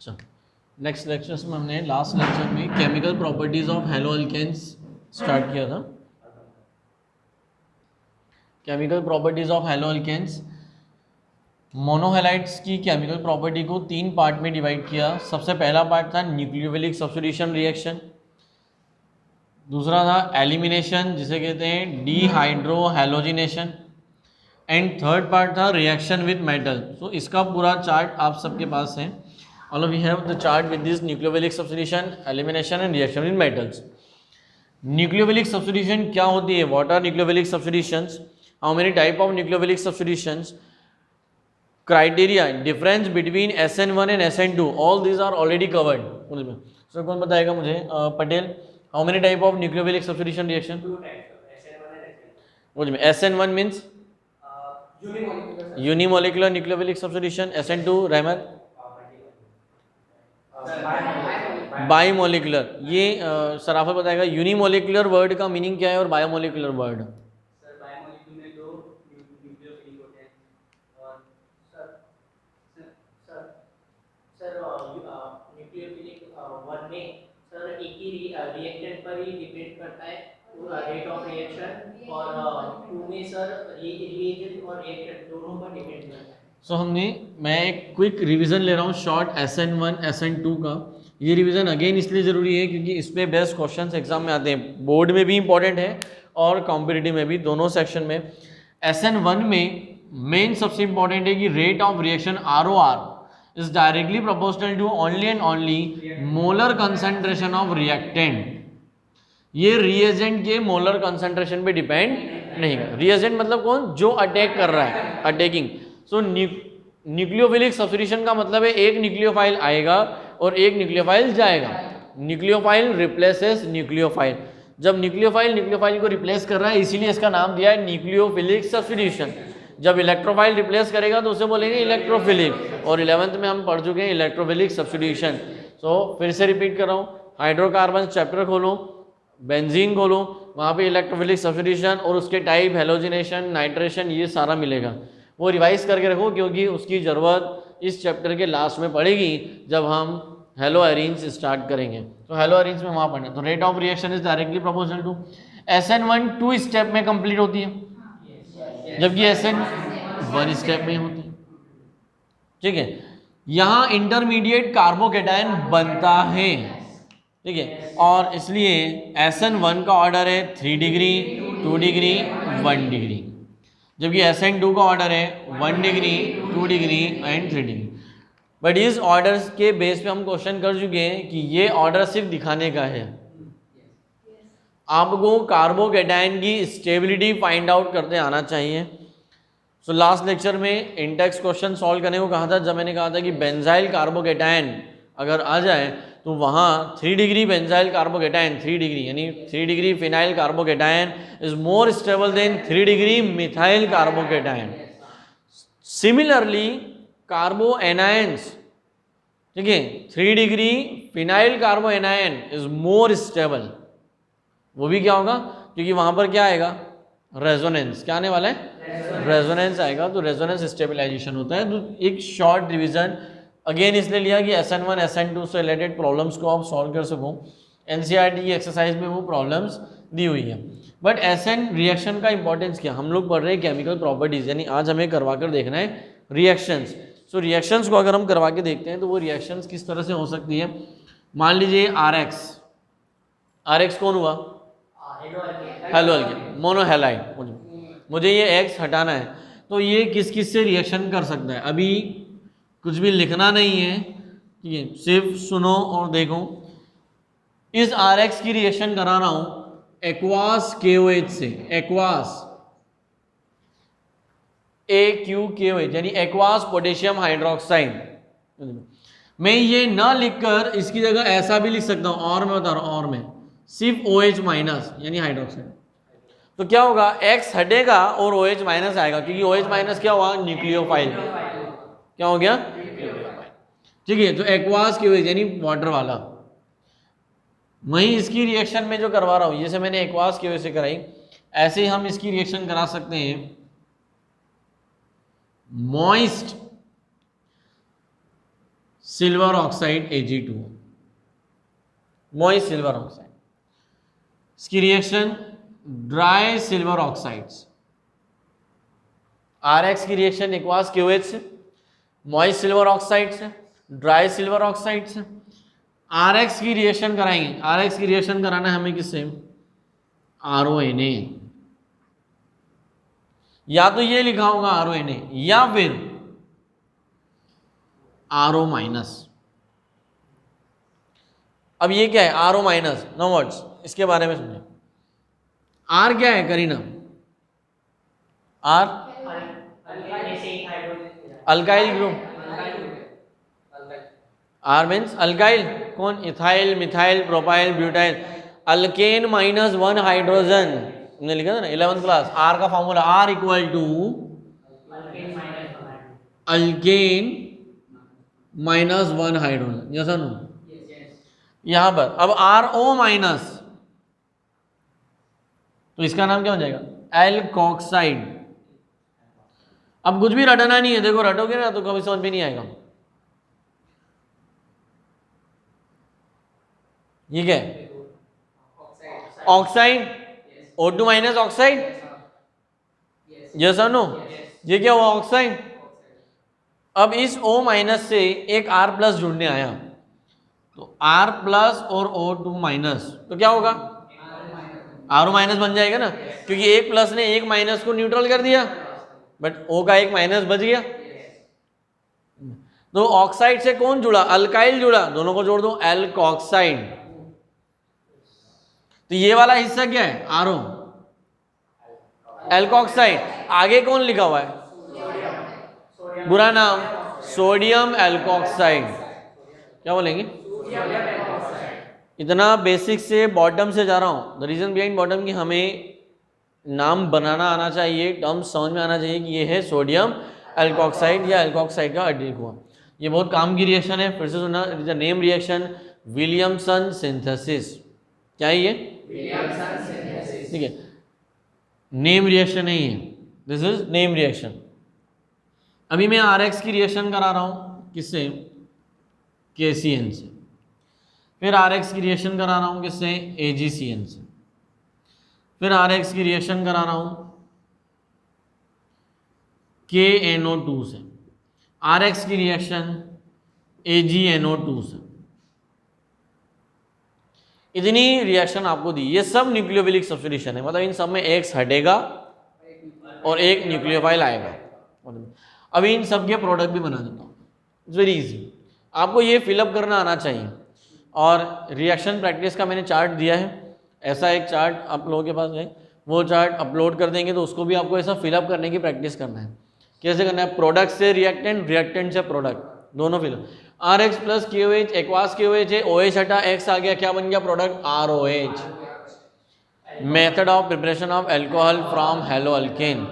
अच्छा, next lectures में हमने लास्ट लेक्चर में chemical properties of halo alkanes start किया था। Chemical properties of halo alkanes, monohalides की केमिकल प्रॉपर्टी को 3 पार्ट में डिवाइड किया। सबसे पहला पार्ट था न्यूक्लियोफिलिक सब्स्टिट्यूशन रिएक्शन, दूसरा था एलिमिनेशन जिसे कहते हैं dehydrohalogenation, and third part था रिएक्शन विद मेटल। तो इसका पूरा चार्ट आप सबके पास है। All we have the chart with this nucleophilic substitution, elimination and reaction with metals. Nucleophilic substitution क्या होती है? What are nucleophilic substitutions? How many type of nucleophilic substitutions? Criteria, difference between SN1 and SN2, all these are already covered. Sir कौन बताएगा मुझे? Patel, how many type of nucleophilic substitution reaction? 2 types, SN1 and SN2. SN1 means unimolecular nucleophilic substitution, SN2 रहमत biomolecular. ये सराफत बताएगा unimolecular word का meaning क्या है और बायोमोलिकुलर वर्ड। सर बायोमोलिक्यूल में 2 न्यूक्लियोफिलिक होते हैं और सर न्यूक्लियोफिलिक 1 में सर एक ही रिएक्टेंट पर ही डिपेंड करता है रेट ऑफ रिएक्शन, और 2 में सर रिएजेंट और रिएक्टेंट दोनों पर डिपेंड करता है। मैं एक क्विक रिवीजन ले रहा हूँ शॉर्ट SN1 SN2 का। ये रिवीजन अगेन इसलिए ज़रूरी है क्योंकि इस पे बेस्ट क्वेश्चंस एग्जाम में आते हैं, बोर्ड में भी इंपॉर्टेंट है और कॉम्पिटिटिव में भी, दोनों सेक्शन में। SN1 में मेन सबसे इंपॉर्टेंट है कि rate of reaction ROR is directly proportional to only and only molar concentration of reactant. ये रिएजेंट के मोलर कंसंट्रेशन पे डिपेंड नहीं कर। रिएजेंट मतलब कौन? जो अटैक कर रहा है, अटैकिंग। सो न्यूक्लियोफिलिक सब्स्टिट्यूशन का मतलब है एक न्यूक्लियोफाइल आएगा और एक न्यूक्लियोफाइल जाएगा। Nucleophile replaces nucleophile. जब न्यूक्लियोफाइल को रिप्लेस कर रहा है इसीलिए इसका नाम दिया है न्यूक्लियोफिलिक सब्स्टिट्यूशन। जब इलेक्ट्रोफाइल रिप्लेस करेगा तो उसे बोलेंगे इलेक्ट्रोफिलिक, और 11th में हम पढ़ चुके हैं इलेक्ट्रोफिलिक सब्स्टिट्यूशन। सो फिर से रिपीट कर रहा हूँ, हाइड्रोकार्बन चैप्टर खोलो, बेंजीन खोलो, वहाँ पे इलेक्ट्रोफिलिक सब्स्टिट्यूशन और उसके टाइप, हेलोजिनेशन, नाइट्रेशन, ये सारा मिलेगा। वो रिवाइज करके रखो क्योंकि उसकी ज़रूरत इस चैप्टर के लास्ट में पड़ेगी जब हम हेलो एरीन्स स्टार्ट करेंगे। तो हेलो एरीन्स में वहाँ पढ़ना। तो rate of reaction is directly proportional to SN1 2 step में कंप्लीट होती है, जबकि SN1 स्टेप में होती है। ठीक है, यहाँ इंटरमीडिएट कार्बोकेटायन बनता है। ठीक है, और इसलिए SN1 का ऑर्डर है 3 डिग्री, 2 डिग्री, 1 डिग्री, जबकि SN2 का ऑर्डर है 1 degree, 2 degree and 3 degree. But इस ऑर्डर्स के बेस पे हम क्वेश्चन कर चुके हैं कि ये ऑर्डर सिर्फ दिखाने का है। आपको कार्बोकेटायन की स्टेबिलिटी फाइंड आउट करते आना चाहिए। सो लास्ट लेक्चर में इंडेक्स क्वेश्चन सॉल्व करने को कहा था, जब मैंने कहा था कि बेंजाइल कार्बोकेटायन अगर आ जाए तो वहाँ 3 डिग्री बेंजाइल कार्बोकेटायन, 3 डिग्री यानी 3 degree phenyl carbocation is more stable then 3 degree methyl carbocation. Similarly कार्बो anions, ठीक है, 3 degree phenyl कार्बो anion is more stable. वो भी क्या होगा? क्योंकि वहाँ पर क्या आएगा? रेजोनेंस। क्या आने वाला है? रेजोनेंस आएगा, तो रेजोनेंस स्टेबलाइजेशन होता है। तो एक शॉर्ट रिविजन अगेन इसलिए लिया कि SN1 SN2 से रिलेटेड प्रॉब्लम्स को आप सॉल्व कर सको। NCERT की एक्सरसाइज में वो प्रॉब्लम्स दी हुई है। बट SN रिएक्शन का इंपॉर्टेंस क्या? हम लोग पढ़ रहे हैं केमिकल प्रॉपर्टीज, यानी आज हमें करवा कर देखना है रिएक्शंस। सो रिएक्शंस को अगर हम करवा के देखते हैं तो वो रिएक्शंस किस तरह से हो सकती है। मान लीजिए RX कौन हुआ? Halo alkane, monohalide. मुझे ये X हटाना है, तो ये किस किस से रिएक्शन कर सकता है? अभी कुछ भी लिखना नहीं है, ठीक है, सिर्फ सुनो और देखो। इस RX की रिएक्शन करा रहा हूं एक्वास KOH से, एक्वास AQKOH यानी एक्वास पोटेशियम हाइड्रोक्साइड। मैं ये ना लिखकर इसकी जगह ऐसा भी लिख सकता हूं, और मैं बता रहा हूं, और मैं सिर्फ OH माइनस यानी हाइड्रोक्साइड। तो क्या होगा? X हटेगा और OH माइनस आएगा, क्योंकि OH माइनस क्या हुआ? न्यूक्लियोफाइल। क्या हो गया? ठीक है, तो एक्वास KOH यानी वाटर वाला। वहीं इसकी रिएक्शन में जो करवा रहा हूं, जैसे मैंने एक्वास KOH से कराई, ऐसे ही हम इसकी रिएक्शन करा सकते हैं moist silver oxide Ag2, moist silver oxide. इसकी reaction dry silver oxides, RX की रिएक्शन एक्वास QH से, मॉइस्ट सिल्वर ऑक्साइड से, ड्राई सिल्वर ऑक्साइड से। RX की रिएक्शन कराएंगे, RX की रिएक्शन कराना है हमें किससे? RONA, या तो ये लिखा होगा RONA या फिर RO माइनस। अब ये क्या है RO माइनस? नो वर्ड्स, इसके बारे में समझे। R क्या है Kareena? R alkyl group, R means alkyl, कौन? Ethyl, methyl, propyl, butyl. Alkane minus 1 hydrogen, हमने लिखा था ना 11th क्लास। R का formula R equal to alkane minus 1 hydrogen, जैसा नो यहां पर। अब RO माइनस, तो इसका नाम क्या हो जाएगा? एल्कोक्साइड। अब कुछ भी रटना नहीं है, देखो रटोगे ना तो कभी समझ में नहीं आएगा। ये क्या है? ऑक्साइड, O2 माइनस ऑक्साइड, जैसा नो, ये क्या हुआ? ऑक्साइड। अब इस O माइनस से एक R प्लस जुड़ने आया, तो R प्लस और O2 माइनस, तो क्या होगा? RO माइनस बन जाएगा ना, क्योंकि एक प्लस ने एक माइनस को न्यूट्रल कर दिया, बट O का एक माइनस बच गया। तो ऑक्साइड से कौन जुड़ा? अल्काइल जुड़ा, दोनों को जोड़ दो, एल्कोक्साइड। तो ये वाला हिस्सा क्या है? RO, alkoxide. आगे कौन लिखा हुआ है? बुरा नाम, सोडियम एल्कोक्साइड। क्या बोलेंगे? इतना बेसिक से बॉटम से जा रहा हूं। द रीजन बिहाइंड बॉटम की हमें नाम बनाना आना चाहिए, टर्म समझ में आना चाहिए कि ये है सोडियम एल्कोक्साइड या एल्कोक्साइड का अड्रिक हुआ। ये बहुत काम की रिएक्शन है, फिर से सुना, it is a name reaction, Williamson synthesis. क्या है ये? विलियमसन सिंथेसिस, ठीक है, नेम रिएक्शन नहीं है, दिस इज नेम रिएक्शन। अभी मैं RX की रिएक्शन करा रहा हूं, किससे? KCN से। फिर RX की रिएक्शन करा रहा हूं किससे? AgCN से। फिर RX की रिएक्शन करा रहा हूं KNO2 से। RX की रिएक्शन AgNO2 से। इतनी रिएक्शन आपको दी, ये सब न्यूक्लियोफिलिक सब्स्टिट्यूशन है, मतलब इन सब में X हटेगा और एक न्यूक्लियोफाइल आएगा। अभी इन सब के प्रोडक्ट भी बना देता हूँ, इट्स वेरी इजी। आपको ये फिलअप करना आना चाहिए। और रिएक्शन प्रैक्टिस का मैंने चार्ट दिया है, ऐसा एक चार्ट आप लोगों के पास है, वो चार्ट अपलोड कर देंगे, तो उसको भी आपको ऐसा फिलअप करने की प्रैक्टिस करना है। कैसे करना है? प्रोडक्ट से रिएक्टेंट, रिएक्टेंट से प्रोडक्ट, दोनों fill up. RX plus KOH, aqueous KOH है, OH हटा, X आ गया, क्या बन गया product? ROH। Method of preparation of alcohol from hello alkane,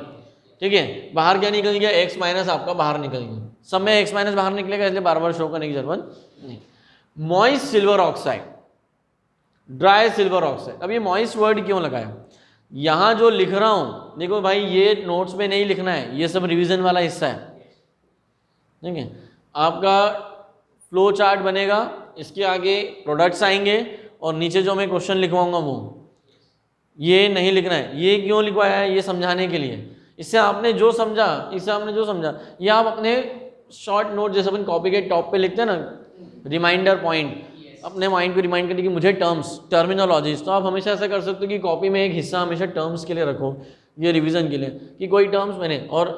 ठीक है। बाहर क्या निकल गया? X माइनस आपका बाहर निकल गया, सब में X माइनस बाहर निकलेगा, इसलिए बार बार शो करने की जरूरत नहीं। Moist silver oxide, dry silver oxide. अब ये मॉइस्ट वर्ड क्यों लगाया? यहाँ जो लिख रहा हूँ, देखो भाई ये नोट्स में नहीं लिखना है, ये सब रिवीजन वाला हिस्सा है, ठीक है। आपका फ्लो चार्ट बनेगा, इसके आगे प्रोडक्ट्स आएंगे और नीचे जो मैं क्वेश्चन लिखवाऊंगा वो ये नहीं लिखना है। ये क्यों लिखवाया है? ये समझाने के लिए। इससे आपने जो समझा, ये आप अपने शॉर्ट नोट जैसे अपन कॉपी के टॉप पे लिखते हैं ना, रिमाइंडर पॉइंट, अपने माइंड को रिमाइंड करने की मुझे टर्म्स, टर्मिनोलॉजीज, तो आप हमेशा ऐसा कर सकते हो कि कॉपी में एक हिस्सा हमेशा टर्म्स के लिए रखो, ये रिवीजन के लिए कि कोई टर्म्स मैंने, और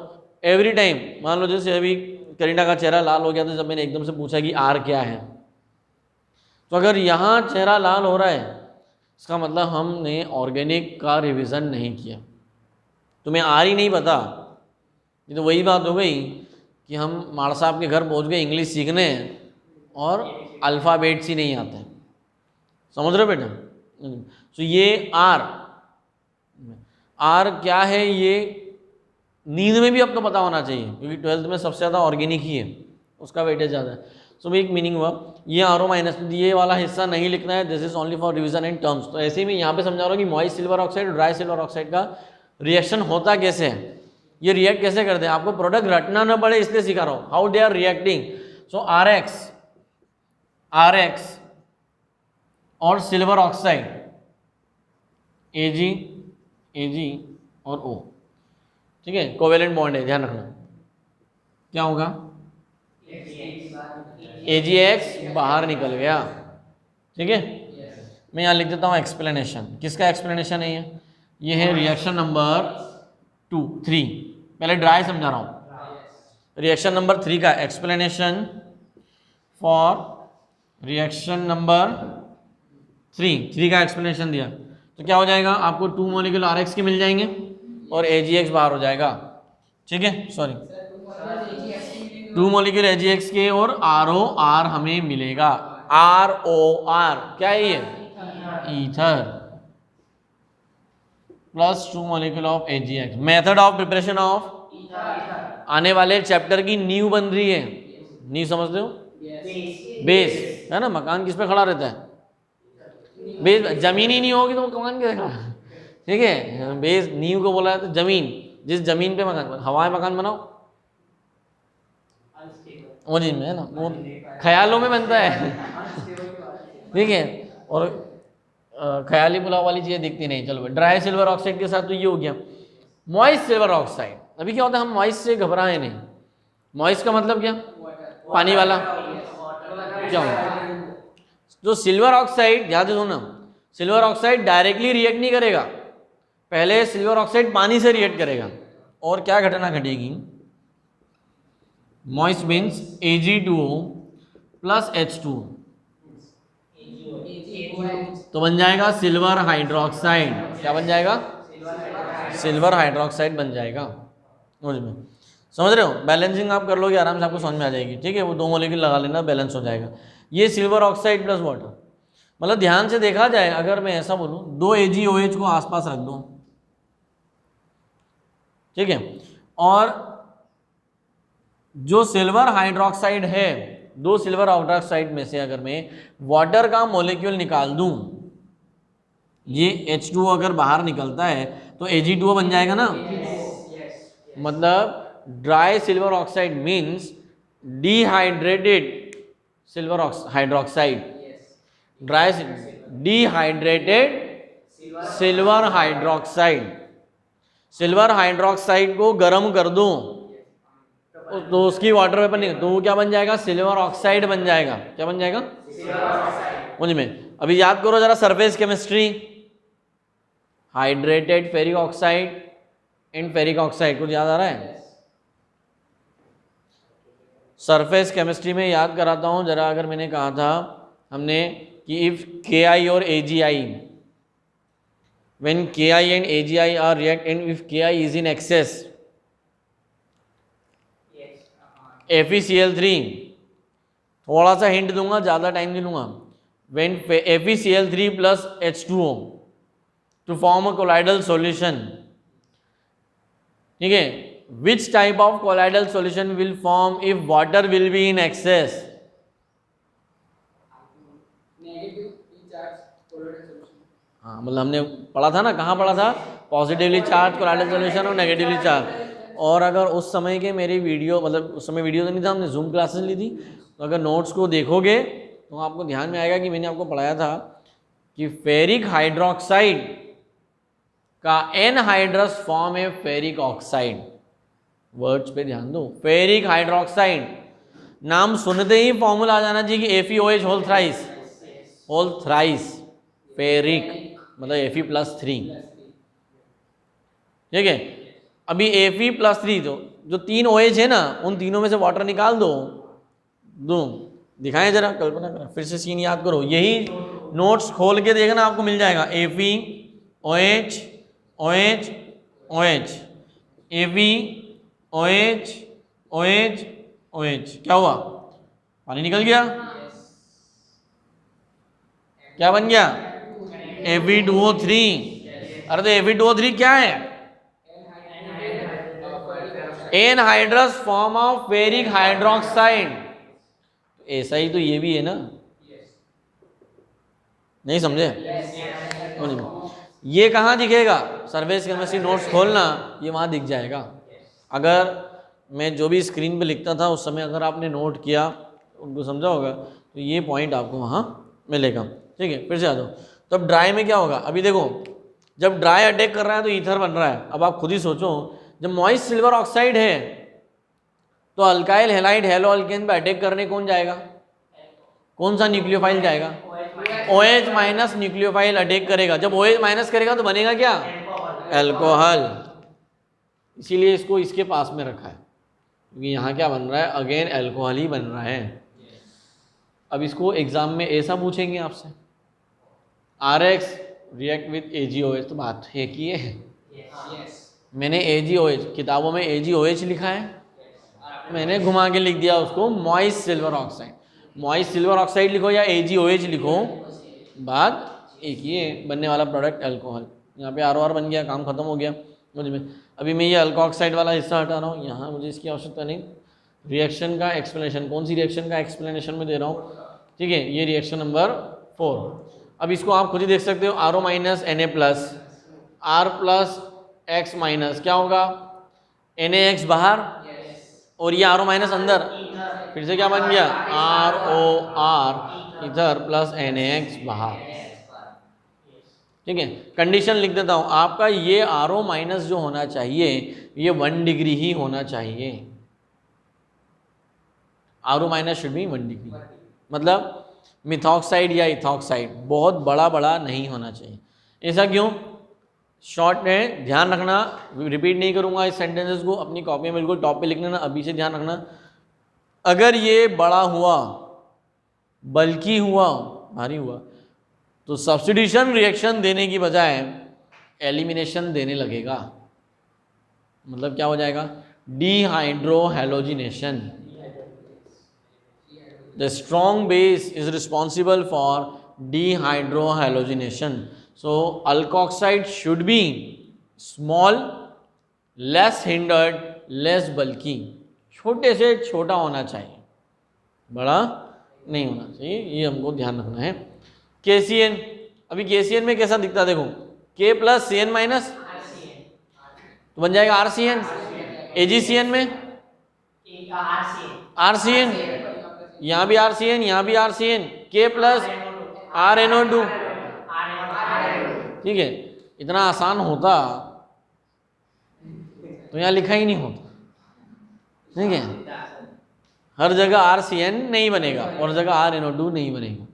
एवरी टाइम मान लो जैसे अभी करीना का चेहरा लाल हो गया था जब मैंने एकदम से पूछा कि R क्या है, तो अगर यहाँ चेहरा लाल हो रहा है इसका मतलब हमने ऑर्गेनिक का रिवीजन नहीं किया, तुम्हें R ही नहीं पता। ये तो वही बात हो गई कि हम माड़ साहब के घर पहुँच गए इंग्लिश सीखने और अल्फ़ाबेट्स ही नहीं आते, समझ रहे हो बेटा? तो ये R क्या है ये नींद में भी आपको पता होना चाहिए, क्योंकि 12th में सबसे ज़्यादा ऑर्गेनिक ही है, उसका वेटेज ज़्यादा है। सो एक मीनिंग हुआ, ये RO माइनस, ये वाला हिस्सा नहीं लिखना है, this is only for revision and terms. तो ऐसे ही मैं यहाँ पे समझा रहा हूँ कि मॉइस्ट सिल्वर ऑक्साइड और ड्राई सिल्वर ऑक्साइड का रिएक्शन होता कैसे है, ये रिएक्ट कैसे करते हैं, आपको प्रोडक्ट रटना न पड़े इसलिए सिखा रहा हूँ, how they are reacting. So RX RX और सिल्वर ऑक्साइड Ag और O, ठीक है, कोवेलेंट बॉन्ड है, ध्यान रखना। क्या होगा? AgX बाहर निकल गया, ठीक है। मैं यहाँ लिख देता हूँ एक्सप्लेनेशन। किसका एक्सप्लेनेशन है ये है रिएक्शन नंबर 3। पहले ड्राई समझा रहा हूँ। रिएक्शन नंबर 3 का एक्सप्लेनेशन फॉर रिएक्शन नंबर 3 का एक्सप्लेनेशन दिया तो क्या हो जाएगा? आपको 2 मॉलिक्यूल RX के मिल जाएंगे और AgX बाहर हो जाएगा, ठीक है, सॉरी 2 मॉलिक्यूल AgX के और ROR हमें मिलेगा। ROR क्या है ये? Ether plus 2 molecule of AgX। Method of preparation of आने वाले चैप्टर की नींव बन रही है। नींव समझते हो? बेस है ना। मकान किस पे खड़ा रहता है? बेस। जमीन ही नहीं होगी तो मकान कैसे खड़ा? ठीक है, बेस नींव को बोला है तो जमीन, जिस जमीन पे मकान, हवा में मकान बनाओ वो नहीं में है ना, वो ख्यालों में बनता है ठीक है। और ख्याली पुलाव वाली चीज़ें दिखती नहीं। चलो ड्राई सिल्वर ऑक्साइड के साथ तो ये हो गया। मॉइस्ट सिल्वर ऑक्साइड, अभी क्या होता है, हम मॉइस्ट से घबराए नहीं। मॉइस्ट का मतलब क्या? पानी वाला। क्या होगा? जो सिल्वर ऑक्साइड, याद है सुनना, सिल्वर ऑक्साइड डायरेक्टली रिएक्ट नहीं करेगा, पहले सिल्वर ऑक्साइड पानी से रिएक्ट करेगा। और क्या घटना घटेगी? Moist means Ag2O plus H2O, तो बन जाएगा सिल्वर हाइड्रोक्साइड। क्या बन जाएगा? सिल्वर हाइड्रोक्साइड बन जाएगा। समझ रहे हो? बैलेंसिंग आप कर लोगे आराम से, आपको समझ में आ जाएगी, ठीक है। वो 2 मॉलिक्यूल लगा लेना, बैलेंस हो जाएगा। ये सिल्वर ऑक्साइड प्लस वाटर, मतलब ध्यान से देखा जाए, अगर मैं ऐसा बोलूं 2 AgOH को आसपास रख दो, ठीक है, और जो सिल्वर हाइड्रोक्साइड है, 2 सिल्वर हाइड्रोक्साइड में से अगर मैं वाटर का मॉलिक्यूल निकाल दूं, ये H2O अगर बाहर निकलता है तो Ag2O बन जाएगा ना। मतलब dry silver oxide means dehydrated silver hydroxide, dry dehydrated silver hydroxide. Silver hydroxide को गर्म कर दूं तो उसकी वाटर वेपर नहीं, तो वो क्या बन जाएगा? सिल्वर ऑक्साइड बन जाएगा। क्या बन जाएगा? मुझ में अभी याद करो जरा surface chemistry, hydrated ferric oxide and ferric oxide, कुछ याद आ रहा है? सरफेस केमिस्ट्री में याद कराता हूं जरा। अगर मैंने कहा था हमने कि इफ Ki और AgI, when Ki and AgI are react and if Ki is in excess, FeCl3, थोड़ा सा हिंट दूंगा, ज़्यादा टाइम नहीं लूँगा। when FeCl3 plus H2O to form a colloidal solution, ठीक है, which type of colloidal solution will form if water will be in excess? हाँ, मतलब हमने पढ़ा था ना, कहाँ पढ़ा था? पॉजिटिवली चार्ज कोलाइडल सॉल्यूशन और नेगेटिवली चार्ज। और अगर उस समय के मेरी वीडियो, मतलब उस समय वीडियो तो नहीं था, हमने जूम क्लासेस ली थी, तो अगर नोट्स को देखोगे तो आपको ध्यान में आएगा कि मैंने आपको पढ़ाया था कि फेरिक हाइड्रोक्साइड का एनहाइड्रस फॉर्म है फेरिक ऑक्साइड। वर्ड्स पे ध्यान दो, फेरिक हाइड्रोक्साइड, नाम सुनते ही फॉर्मूला आ जाना चाहिए कि FeOH होल थ्राइस फेरिक, मतलब Fe+3, ठीक है। अभी Fe+3, तो जो 3 OH है ना, उन तीनों में से वाटर निकाल दो, दिखाएं जरा, कल्पना करें, फिर से सीन याद करो। यही नोट्स खोल के देखना, आपको मिल जाएगा FeOH OH OH, FeOH OH OH, क्या हुआ? पानी निकल गया। क्या बन गया? Fe2O3। अरे तो Fe2O3 क्या है? Anhydrous form of ferric hydroxide. ऐसा ही तो ये भी है ना, नहीं समझे? ये कहाँ दिखेगा? सरफेस केमिस्ट्री नोट्स खोलना, ये वहाँ दिख जाएगा। अगर मैं जो भी स्क्रीन पे लिखता था उस समय अगर आपने नोट किया, उनको समझा होगा, तो ये पॉइंट आपको वहाँ मिलेगा। ठीक है, फिर से आ जाओ। तो अब ड्राई में क्या होगा, अभी देखो जब ड्राई अटैक कर रहा है तो ईथर बन रहा है। अब आप खुद ही सोचो, जब मॉइस्ट सिल्वर ऑक्साइड है तो अल्काइल हैलाइड हेलो अल्केन पे अटैक करने कौन जाएगा, कौन सा न्यूक्लियोफाइल जाएगा, OH माइनस न्यूक्लियोफाइल अटैक करेगा। जब OH माइनस करेगा तो बनेगा क्या, अल्कोहल। इसीलिए इसको इसके पास में रखा है, क्योंकि यहाँ क्या बन रहा है, अगेन अल्कोहल ही बन रहा है। अब इसको एग्जाम में ऐसा पूछेंगे आपसे, RX रिएक्ट विथ AgOH, तो बात है कि ये है। मैंने AgOH किताबों में AgOH लिखा है, मैंने घुमा के लिख दिया उसको moist silver oxide. Moist silver oxide लिखो या AgOH लिखो, बात एक ही है, बनने वाला प्रोडक्ट अल्कोहल। यहाँ पे ROR बन गया, काम खत्म हो गया मुझ में। अभी मैं ये अल्कोऑक्साइड वाला हिस्सा हटा रहा हूँ, यहाँ मुझे इसकी आवश्यकता नहीं। रिएक्शन का एक्सप्लेनेशन, कौन सी रिएक्शन का एक्सप्लेनेशन में दे रहा हूँ, ठीक है, ये रिएक्शन नंबर 4। अब इसको आप खुद ही देख सकते हो, RO minus Na plus R plus X minus क्या होगा, NaX बाहर और ये RO माइनस अंदर, फिर से क्या बन गया, ROR इधर प्लस NaX बाहर। ठीक है, कंडीशन लिख देता हूँ, आपका ये RO माइनस जो होना चाहिए ये 1 डिग्री ही होना चाहिए। RO minus should be 1 degree, मतलब मिथॉक्साइड या इथॉक्साइड बहुत बड़ा बड़ा नहीं होना चाहिए। ऐसा क्यों, शॉर्ट में ध्यान रखना, रिपीट नहीं करूँगा इस सेंटेंसेस को, अपनी कॉपी में बिल्कुल टॉप पे लिख लेना, अभी से ध्यान रखना। अगर ये बड़ा हुआ, बल्कि हुआ, भारी हुआ, तो सब्स्टिट्यूशन रिएक्शन देने की बजाय एलिमिनेशन देने लगेगा। मतलब क्या हो जाएगा, dehydrohalogenation. The strong base is responsible for dehydrohalogenation. So alkoxide should be small, less hindered, less बल्कि, छोटे से छोटा होना चाहिए, बड़ा नहीं होना चाहिए, ये हमको ध्यान रखना है। KCN, अभी KCN में कैसा दिखता है देखो, K प्लस CN माइनस तो बन जाएगा RCN। AgCN में RCN, यहाँ भी RCN, यहाँ भी RCN, K प्लस RNO2। ठीक है, इतना आसान होता तो यहाँ लिखा ही नहीं होता। ठीक है, हर जगह RCN नहीं बनेगा और हर जगह RNO2 नहीं बनेगा।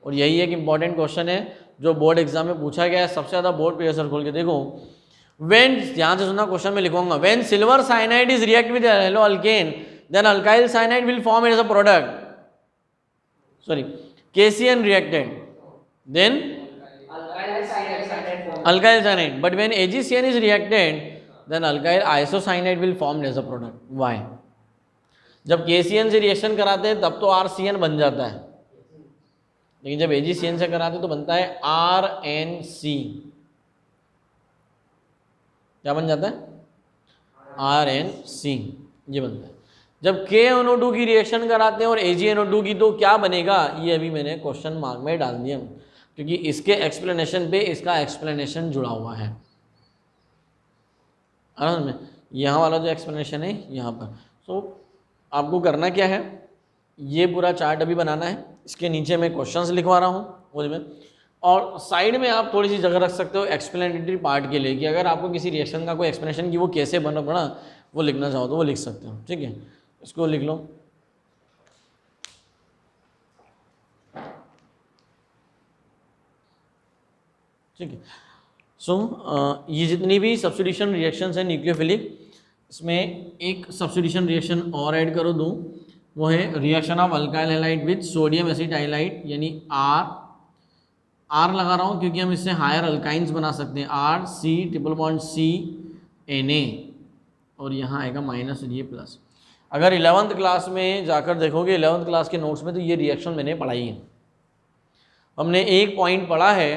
और यही एक इंपॉर्टेंट क्वेश्चन है जो बोर्ड एग्जाम में पूछा गया है, सबसे ज़्यादा बोर्ड पे असर खोल के देखो। व्हेन, ध्यान से सुनना, क्वेश्चन में लिखूंगा, when silver cyanide is react with haloalkane then alkyl cyanide will form as a product, sorry KCN reacted then alkyl cyanide, but when AgCN is reacted then alkyl isocyanide will form as a product. Why, जब KCN से reaction कराते हैं तब तो RCN बन जाता है, लेकिन जब AgCN से कराते तो बनता है RNC। क्या बन जाता है, RNC, ये बनता है। जब KNO2 की रिएक्शन कराते हैं और AgNO2 की, तो क्या बनेगा, ये अभी मैंने क्वेश्चन मार्क में डाल दिया, क्योंकि इसके एक्सप्लेनेशन पे इसका एक्सप्लेनेशन जुड़ा हुआ है। आराम में यहाँ वाला जो एक्सप्लेनेशन है यहाँ पर। सो आपको करना क्या है, ये पूरा चार्ट अभी बनाना है, इसके नीचे मैं क्वेश्चंस लिखवा रहा हूँ उसमें, और साइड में आप थोड़ी सी जगह रख सकते हो एक्सप्लेनेटरी पार्ट के लिए, कि अगर आपको किसी रिएक्शन का कोई एक्सप्लेनेशन कि वो कैसे बना पड़ा वो लिखना चाहो तो वो लिख सकते हो। ठीक है, इसको लिख लो। ठीक है, सो ये जितनी भी सब्स्टिट्यूशन रिएक्शंस हैं न्यूक्लियोफिलिक, इसमें एक सब्स्टिट्यूशन रिएक्शन और ऐड करो, दो, वो है reaction of alkyl halide with sodium acetylide, यानी R लगा रहा हूँ क्योंकि हम इससे हायर अल्काइंस बना सकते हैं, RC ट्रिपल बॉन्ड CNA, और यहाँ आएगा माइनस और ये प्लस। अगर 11th क्लास में जाकर देखोगे, 11th क्लास के नोट्स में, तो ये रिएक्शन मैंने पढ़ाई है। हमने एक पॉइंट पढ़ा है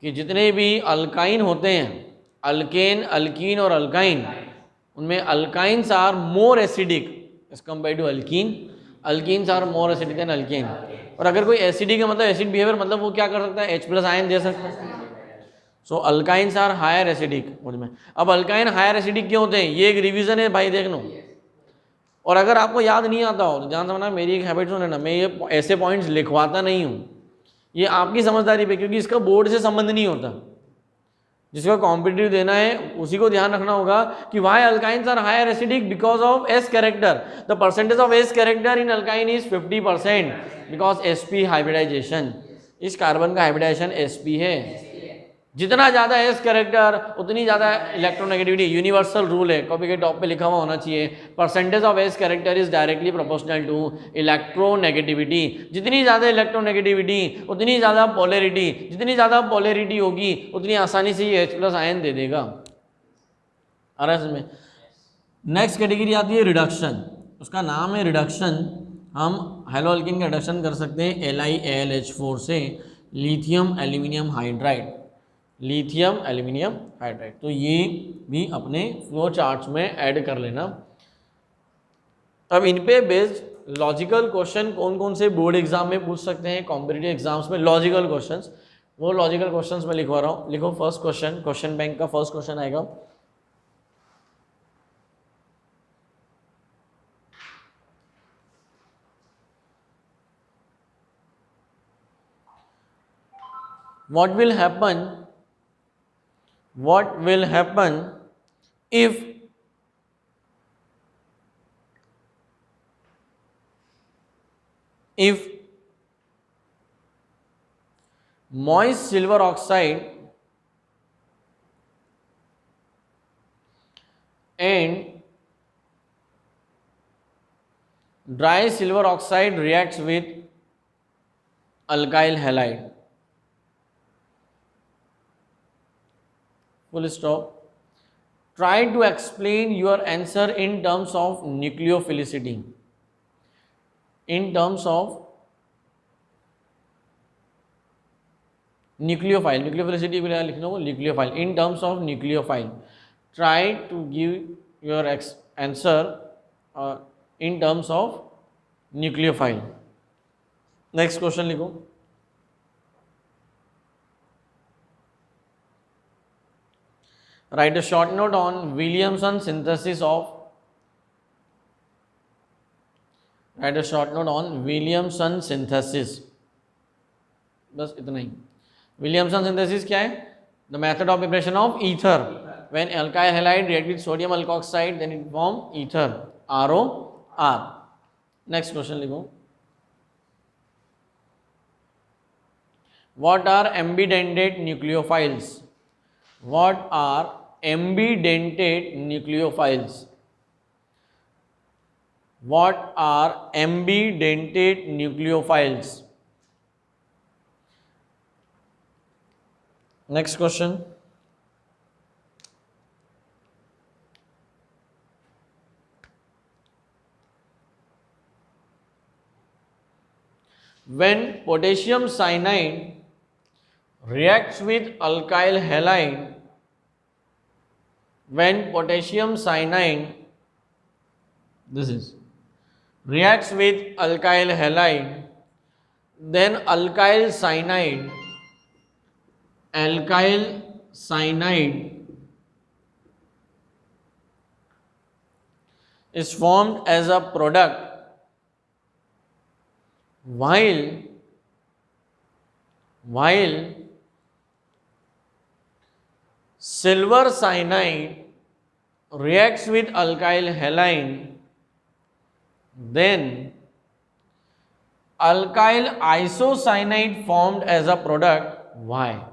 कि जितने भी अल्काइन होते हैं, अल्केन, अल्कीन और अल्काइन, उनमें alkynes are more acidic as compare to alkene, alkenes are more acidic than alkane. और अगर कोई एसिडिक है मतलब एसिड बिहेवियर, मतलब वो क्या कर सकता है, H+ आयन दे सकता है। सो अल्काइंस आर हायर एसिडिक उसमें। अब अल्काइन हायर एसिडिक क्यों होते हैं, ये एक रिवीजन है भाई, देख लो। और अगर आपको याद नहीं आता हो तो ध्यान समझना, मेरी एक हैबिट सुने ना, मैं ये ऐसे पॉइंट्स लिखवाता नहीं हूँ, ये आपकी समझदारी पे, क्योंकि इसका बोर्ड से संबंध नहीं होता। जिसको कॉम्पिटिटिव देना है उसी को ध्यान रखना होगा कि why alkynes are higher acidic because of s character, the percentage of s character in alkyne is 50% because sp hybridization, इस कार्बन का हाइब्रिडाइजेशन sp है। जितना ज़्यादा एस कैरेक्टर उतनी ज़्यादा इलेक्ट्रोनेगेटिविटी, यूनिवर्सल रूल है, कॉपी के टॉप पे लिखा हुआ होना चाहिए, percentage of s character is directly proportional to electronegativity. जितनी ज़्यादा इलेक्ट्रोनेगेटिविटी उतनी ज़्यादा पोलैरिटी, जितनी ज़्यादा पोलैरिटी होगी उतनी आसानी से ये H+ आयन दे देगा। आ रहा है इसमें। नेक्स्ट कैटेगरी आती है रिडक्शन, उसका नाम है रिडक्शन। हम हेलोअल्कीन का रिडक्शन कर सकते हैं LiAlH4 से lithium aluminium hydride, lithium aluminium hydride. तो ये भी अपने फ्लो चार्ट्स में ऐड कर लेना। अब इन पे बेस्ड लॉजिकल क्वेश्चन कौन कौन से बोर्ड एग्जाम में पूछ सकते हैं, कॉम्पिटिटिव एग्जाम्स में लॉजिकल क्वेश्चंस, वो लॉजिकल क्वेश्चंस में लिखवा रहा हूँ। लिखो फर्स्ट क्वेश्चन, क्वेश्चन बैंक का फर्स्ट क्वेश्चन आएगा, what will happen if moist silver oxide and dry silver oxide reacts with alkyl halide? Full stop. Try to explain your answer in terms of nucleophilicity. In terms of nucleophile, nucleophilicity को लिखना हो nucleophile. In terms of nucleophile, try to give your answer in terms of nucleophile. Next question लिखो. Write a short note on Williamson synthesis of. Write a short note on Williamson synthesis. बस इतना ही। Williamson synthesis क्या है? The method of preparation of ether. When alkyl halide react with sodium alkoxide, then it form ether. ROR. Next question लिखो. What are ambidentate nucleophiles? What are ambidentate nucleophiles? What are ambidentate nucleophiles? Next question. When potassium cyanide reacts with alkyl halide, when potassium cyanide reacts with alkyl halide, then alkyl cyanide is formed as a product, while silver cyanide reacts with alkyl halide, then alkyl isocyanide formed as a product. Why?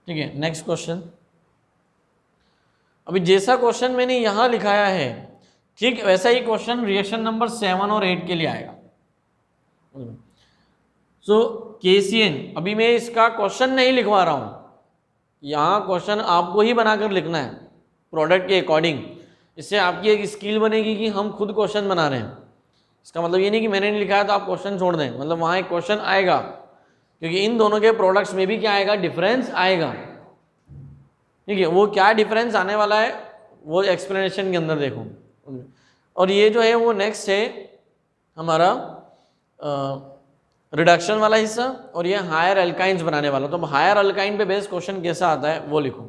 ठीक है, next question. अभी जैसा question मैंने यहां लिखाया है ठीक वैसा ही क्वेश्चन रिएक्शन नंबर 7 और 8 के लिए आएगा। सो KCN, अभी मैं इसका क्वेश्चन नहीं लिखवा रहा हूं, यहाँ क्वेश्चन आपको ही बनाकर लिखना है प्रोडक्ट के अकॉर्डिंग। इससे आपकी एक स्किल बनेगी कि हम खुद क्वेश्चन बना रहे हैं। इसका मतलब ये नहीं कि मैंने नहीं लिखा है तो आप क्वेश्चन छोड़ दें, मतलब वहाँ एक क्वेश्चन आएगा, क्योंकि इन दोनों के प्रोडक्ट्स में भी क्या आएगा, डिफरेंस आएगा। ठीक है, वो क्या डिफरेंस आने वाला है वो एक्सप्लेनेशन के अंदर देखो, और ये जो है वो नेक्स्ट है हमारा रिडक्शन वाला हिस्सा, और ये हायर अल्काइंस बनाने वाला। तो अब हायर अल्काइन पे बेस्ड क्वेश्चन कैसा आता है वो लिखो।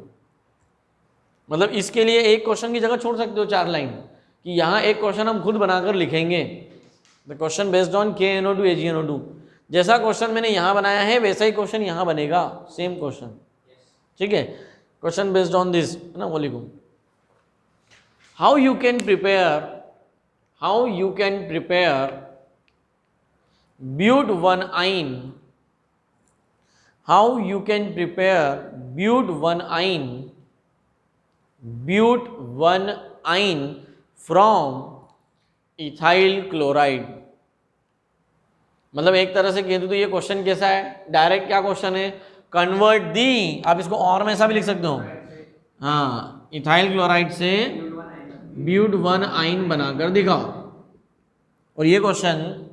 मतलब इसके लिए एक क्वेश्चन की जगह छोड़ सकते हो 4 लाइन, कि यहाँ एक क्वेश्चन हम खुद बनाकर लिखेंगे। The question based on KNO2 AgNO2, जैसा क्वेश्चन मैंने यहाँ बनाया है वैसा ही क्वेश्चन यहाँ बनेगा, सेम क्वेश्चन, ठीक है। क्वेश्चन बेस्ड ऑन दिस है ना, वो लिखो। How you can prepare but1-ine, how you can prepare but1-ine from ethyl chloride। मतलब एक तरह से कह दूं तो ये क्वेश्चन कैसा है, डायरेक्ट क्या क्वेश्चन है, कन्वर्ट दी, आप इसको और में ऐसा भी लिख सकते हो, हाँ, इथाइल क्लोराइड से but1-ine बनाकर दिखाओ। और ये क्वेश्चन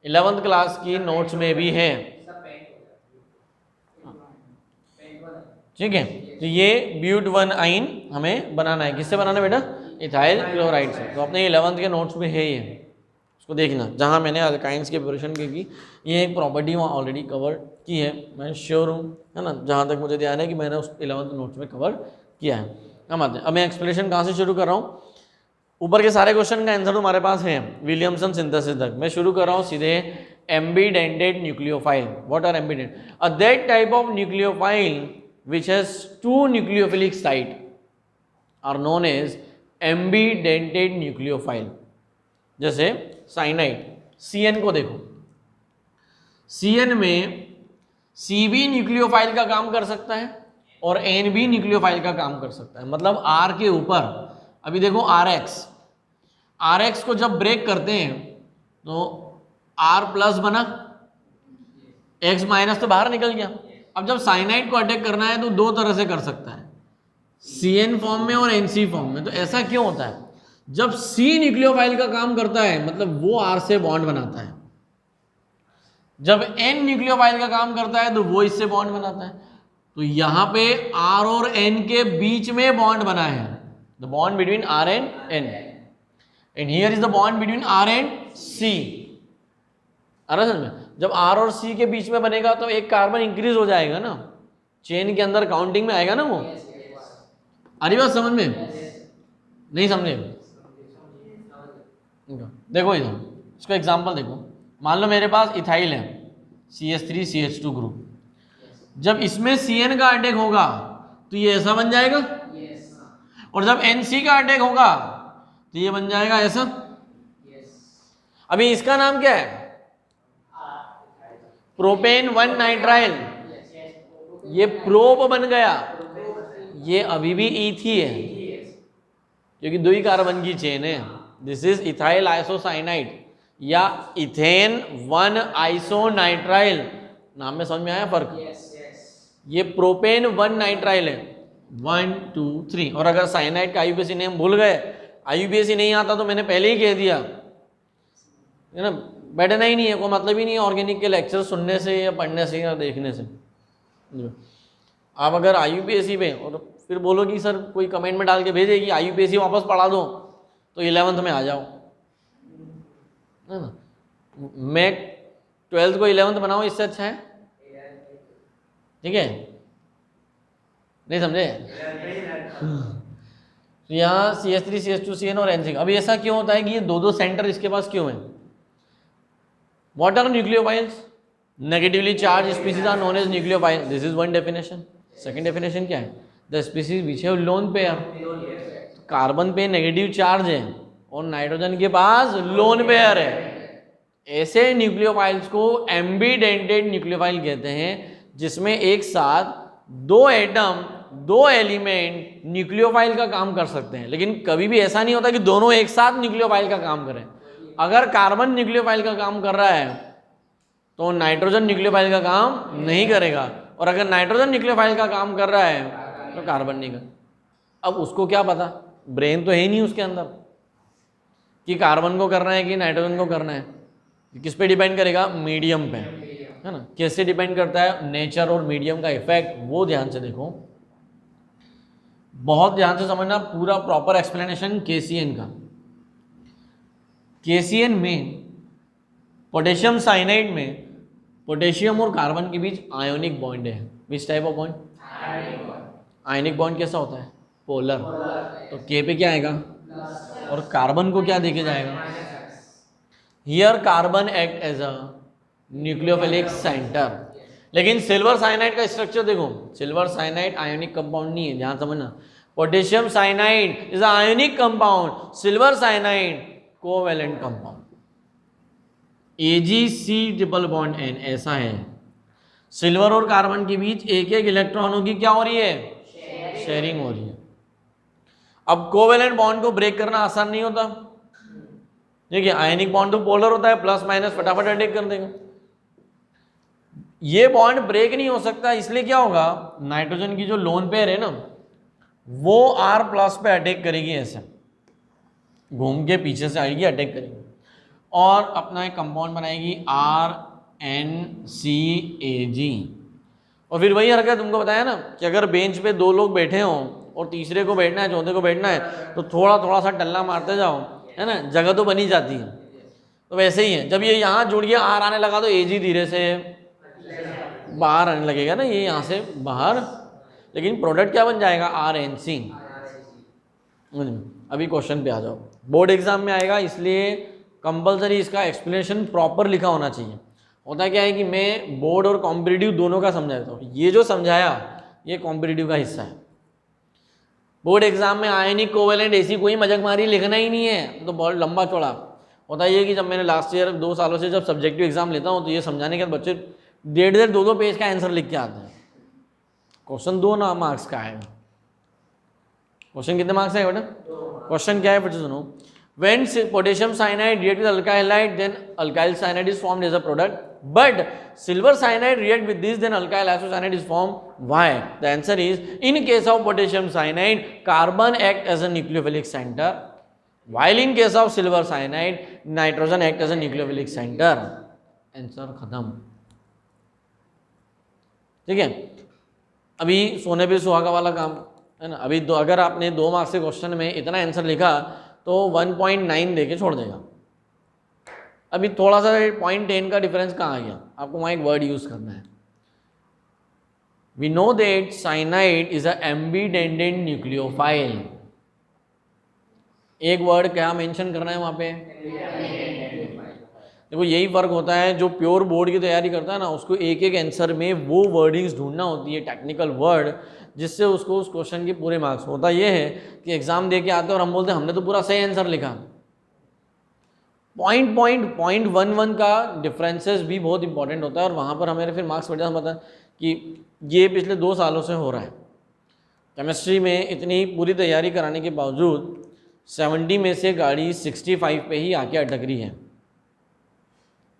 11th क्लास की नोट्स में भी है, ठीक है। तो ये but1-ine हमें बनाना है, किससे बनाना है बेटा, इथाइल क्लोराइड से। तो अपने 11th के नोट्स में है ये, उसको देखना, जहाँ मैंने अल्काइंस की प्रिपरेशन की ये एक प्रॉपर्टी वहाँ ऑलरेडी कवर की है, मैं श्योर हूँ, है ना, जहाँ तक मुझे ध्यान है कि मैंने उस 11th नोट्स में कवर किया है। हम आते हैं, अब मैं एक्सप्लेनेशन कहाँ से शुरू कर रहा हूँ। ऊपर के सारे क्वेश्चन का आंसर तुम्हारे पास है विलियमसन सिंथेसिस तक। मैं शुरू कर रहा हूँ सीधे ambidentate nucleophile. What are ambident? That type of nucleophile which has 2 nucleophilic site are known as ambidentate nucleophile. जैसे साइनाइड, CN को देखो, CN में CB न्यूक्लियोफाइल का काम कर सकता है और NB न्यूक्लियोफाइल का काम कर सकता है। मतलब R के ऊपर, अभी देखो RX को जब ब्रेक करते हैं तो R प्लस बना, X माइनस तो बाहर निकल गया। अब जब साइनाइड को अटैक करना है तो 2 तरह से कर सकता है, CN फॉर्म में और NC फॉर्म में। तो ऐसा क्यों होता है? जब C न्यूक्लियोफाइल का काम करता है मतलब वो R से बॉन्ड बनाता है, जब N न्यूक्लियोफाइल का काम करता है तो वो इससे बॉन्ड बनाता है। तो यहाँ पे R और N के बीच में बॉन्ड बना है, the bond between R and N, and here is the bond between R and C। समझ में? जब R और C के बीच में बनेगा तो एक कार्बन इंक्रीज हो जाएगा ना, चेन के अंदर काउंटिंग में आएगा ना वो। अरे बात समझ में नहीं समझे? देखो इधर इसको एग्जांपल देखो, मान लो मेरे पास इथाइल है CH3CH2 ग्रुप, जब इसमें CN का अटैक होगा तो ये ऐसा बन जाएगा, और जब NC का अटैक होगा तो ये बन जाएगा ऐसा। अभी इसका नाम क्या है? प्रोपेन 1 नाइट्राइल, ये प्रोप बन गया, ये अभी भी ईथ ही है क्योंकि 2 ही कार्बन की चेन है। दिस इज इथाइल आइसोसाइनाइड या इथेन 1 आइसोनाइट्राइल। नाम में समझ में आया फर्क? ये प्रोपेन 1 नाइट्राइल है, 1 2 3। और अगर साइनाइड का IUPAC नेम भूल गए, IUPAC नहीं आता तो मैंने पहले ही कह दिया है ना, बैठना ही नहीं है, कोई मतलब ही नहीं है ऑर्गेनिक के लेक्चर सुनने से या पढ़ने से या देखने से। आप अगर IUPAC पे, और फिर बोलो कि सर कोई कमेंट में डाल के भेजे कि IUPAC वापस पढ़ा दो तो 11th में आ जाओ, है ना। मैं 12th को 11th बनाऊँ, इससे अच्छा है, ठीक है? नहीं समझे? तो यहाँ CH3 CH2 CN और NC। अभी ऐसा क्यों होता है कि ये 2 सेंटर इसके पास क्यों है? What are nucleophiles? Negatively charged species are known as nucleophiles. This is one definition. Second definition क्या है? The species which have lone pair. Carbon पे नेगेटिव चार्ज है और नाइट्रोजन के पास लोन पेयर है। ऐसे न्यूक्लियोफाइल्स को एम्बीडेंटेड न्यूक्लियोफाइल कहते हैं, जिसमें एक साथ 2 एटम 2 एलिमेंट न्यूक्लियोफाइल का काम कर सकते हैं। लेकिन कभी भी ऐसा नहीं होता कि दोनों एक साथ न्यूक्लियोफाइल का काम करें। अगर कार्बन न्यूक्लियोफाइल का काम कर रहा है तो नाइट्रोजन न्यूक्लियोफाइल का काम नहीं करेगा, और अगर नाइट्रोजन न्यूक्लियोफाइल का काम कर रहा है तो कार्बन नहीं कर। अब उसको क्या पता, ब्रेन तो है ही नहीं उसके अंदर कि कार्बन को करना है कि नाइट्रोजन को करना है। किस पे डिपेंड करेगा? मीडियम पे, है ना। कैसे डिपेंड करता है? नेचर और मीडियम का इफेक्ट, वो ध्यान से देखो, बहुत ध्यान से समझना, पूरा प्रॉपर एक्सप्लेनेशन KCN का, KCN में पोटेशियम साइनाइड में पोटेशियम और कार्बन के बीच आयोनिक बॉन्ड है। Which type of bond? Ionic bond कैसा होता है? पोलर। तो K पे क्या आएगा? और कार्बन को क्या देके जाएगा? Here carbon act as a nucleophilic centre. लेकिन सिल्वर साइनाइड का स्ट्रक्चर देखो, सिल्वर साइनाइड आयोनिक कंपाउंड नहीं है, ध्यान समझना। Potassium cyanide is ionic compound, silver cyanide covalent compound. AgC triple bond N ऐसा है। सिल्वर और कार्बन के बीच एक एक इलेक्ट्रॉनों की क्या हो रही है? शेयरिंग हो रही है। अब कोवेलेंट बॉन्ड को ब्रेक करना आसान नहीं होता। देखिए आयनिक बॉन्ड तो पोलर होता है, प्लस माइनस फटाफट अटैक कर देगा। ये बॉन्ड ब्रेक नहीं हो सकता, इसलिए क्या होगा, नाइट्रोजन की जो लोन पेयर है ना वो R प्लस पे अटैक करेगी, ऐसे घूम के पीछे से आएगी, अटैक करेगी और अपना एक कंपाउंड बनाएगी RNCAG। और फिर वही हरकत तुमको बताया ना कि अगर बेंच पे दो लोग बैठे हों और तीसरे को बैठना है, चौथे को बैठना है, तो थोड़ा थोड़ा सा टल्ला मारते जाओ, है ना, जगह तो बनी जाती है। तो वैसे ही है, जब ये यहाँ जुड़ गया R आने लगा तो AG धीरे से बाहर आने लगेगा ना, ये यहाँ से बाहर, लेकिन प्रोडक्ट क्या बन जाएगा? RNC। अभी क्वेश्चन पे आ जाओ, बोर्ड एग्जाम में आएगा, इसलिए कंपलसरी इसका एक्सप्लेनेशन प्रॉपर लिखा होना चाहिए। होता क्या है कि मैं बोर्ड और कॉम्पिटिटिव दोनों का समझाता हूँ, ये जो समझाया ये कॉम्पिटिटिव का हिस्सा है। बोर्ड एग्जाम में आयनिक कोवेलेंट ऐसी कोई मजाकमारी लिखना ही नहीं है, तो बहुत लंबा चौड़ा होता है। ये कि जब मैंने लास्ट ईयर 2 सालों से जब सब्जेक्टिव एग्जाम लेता हूँ तो ये समझाने के बाद बच्चे 1.5 2 पेज का आंसर लिख के आते हैं। क्वेश्चन 2 मार्क्स का है। क्वेश्चन कितने मार्क्स है बेटा? क्वेश्चन क्या है फिर से सुनो। When potassium cyanide react with alkyl halide, then alkyl cyanide is formed as a product. But silver cyanide react with this, then alkyl isocyanide is formed. Why? The answer is, in case of potassium cyanide, carbon act as a nucleophilic center, while in case of silver cyanide, nitrogen act as a nucleophilic center. Answer खत्म। ठीक है, अभी सोने पे सुहागा वाला काम है ना। अभी अगर आपने 2 मार्क्स के क्वेश्चन में इतना आंसर लिखा तो 1.9 देके छोड़ देगा। अभी थोड़ा सा 0.10 का डिफरेंस कहाँ आ गया, आपको वहाँ एक वर्ड यूज करना है। We know that cyanide is a ambidentate nucleophile. एक वर्ड क्या मेंशन करना है वहाँ पे? देखो यही फर्क होता है, जो प्योर बोर्ड की तैयारी करता है ना उसको एक एक आंसर में वो वर्डिंग्स ढूंढना होती है, टेक्निकल वर्ड, जिससे उसको उस क्वेश्चन के पूरे मार्क्स। होता ये है कि एग्जाम दे के आते हैं और हम बोलते हैं हमने तो पूरा सही आंसर लिखा। पॉइंट 1 का डिफरेंसेस भी बहुत इंपॉर्टेंट होता है और वहाँ पर हमें फिर मार्क्स बढ़ जाता है कि ये पिछले 2 सालों से हो रहा है। केमिस्ट्री में इतनी पूरी तैयारी कराने के बावजूद 70 में से गाड़ी 65 पे ही आके अटक रही है।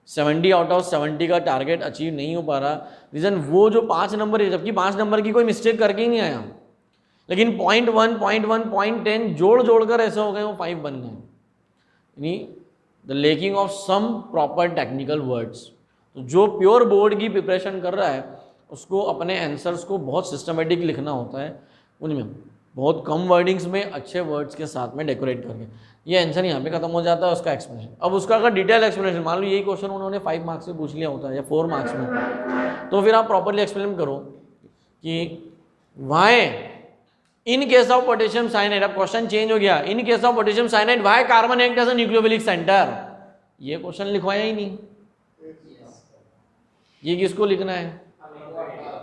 70 आउट ऑफ 70 का टारगेट अचीव नहीं हो पा रहा। रीज़न वो जो 5 नंबर है, जबकि 5 नंबर की कोई मिस्टेक करके ही नहीं आया, लेकिन पॉइंट 1, 10 जोड़ कर ऐसे हो गए वो 5 बन गए। यानी the lacking of some proper technical words. तो जो प्योर बोर्ड की प्रिपरेशन कर रहा है उसको अपने आंसर्स को बहुत सिस्टमेटिक लिखना होता है, उनमें बहुत कम वर्डिंग्स में अच्छे वर्ड्स के साथ में डेकोरेट करके। ये आंसर यहाँ पे खत्म हो जाता है उसका एक्सप्लेनेशन। अब उसका अगर डिटेल एक्सप्लेनेशन, मान लो यही क्वेश्चन उन्होंने 5 मार्क्स में पूछ लिया होता है या 4 मार्क्स में, तो फिर आप प्रॉपरली एक्सप्लेन करो कि why in case of potassium cyanide, अब क्वेश्चन चेंज हो गया, in case of potassium cyanide why carbon act as a nucleophilic centre. ये क्वेश्चन लिखवाया ही नहीं। ये किसको लिखना है?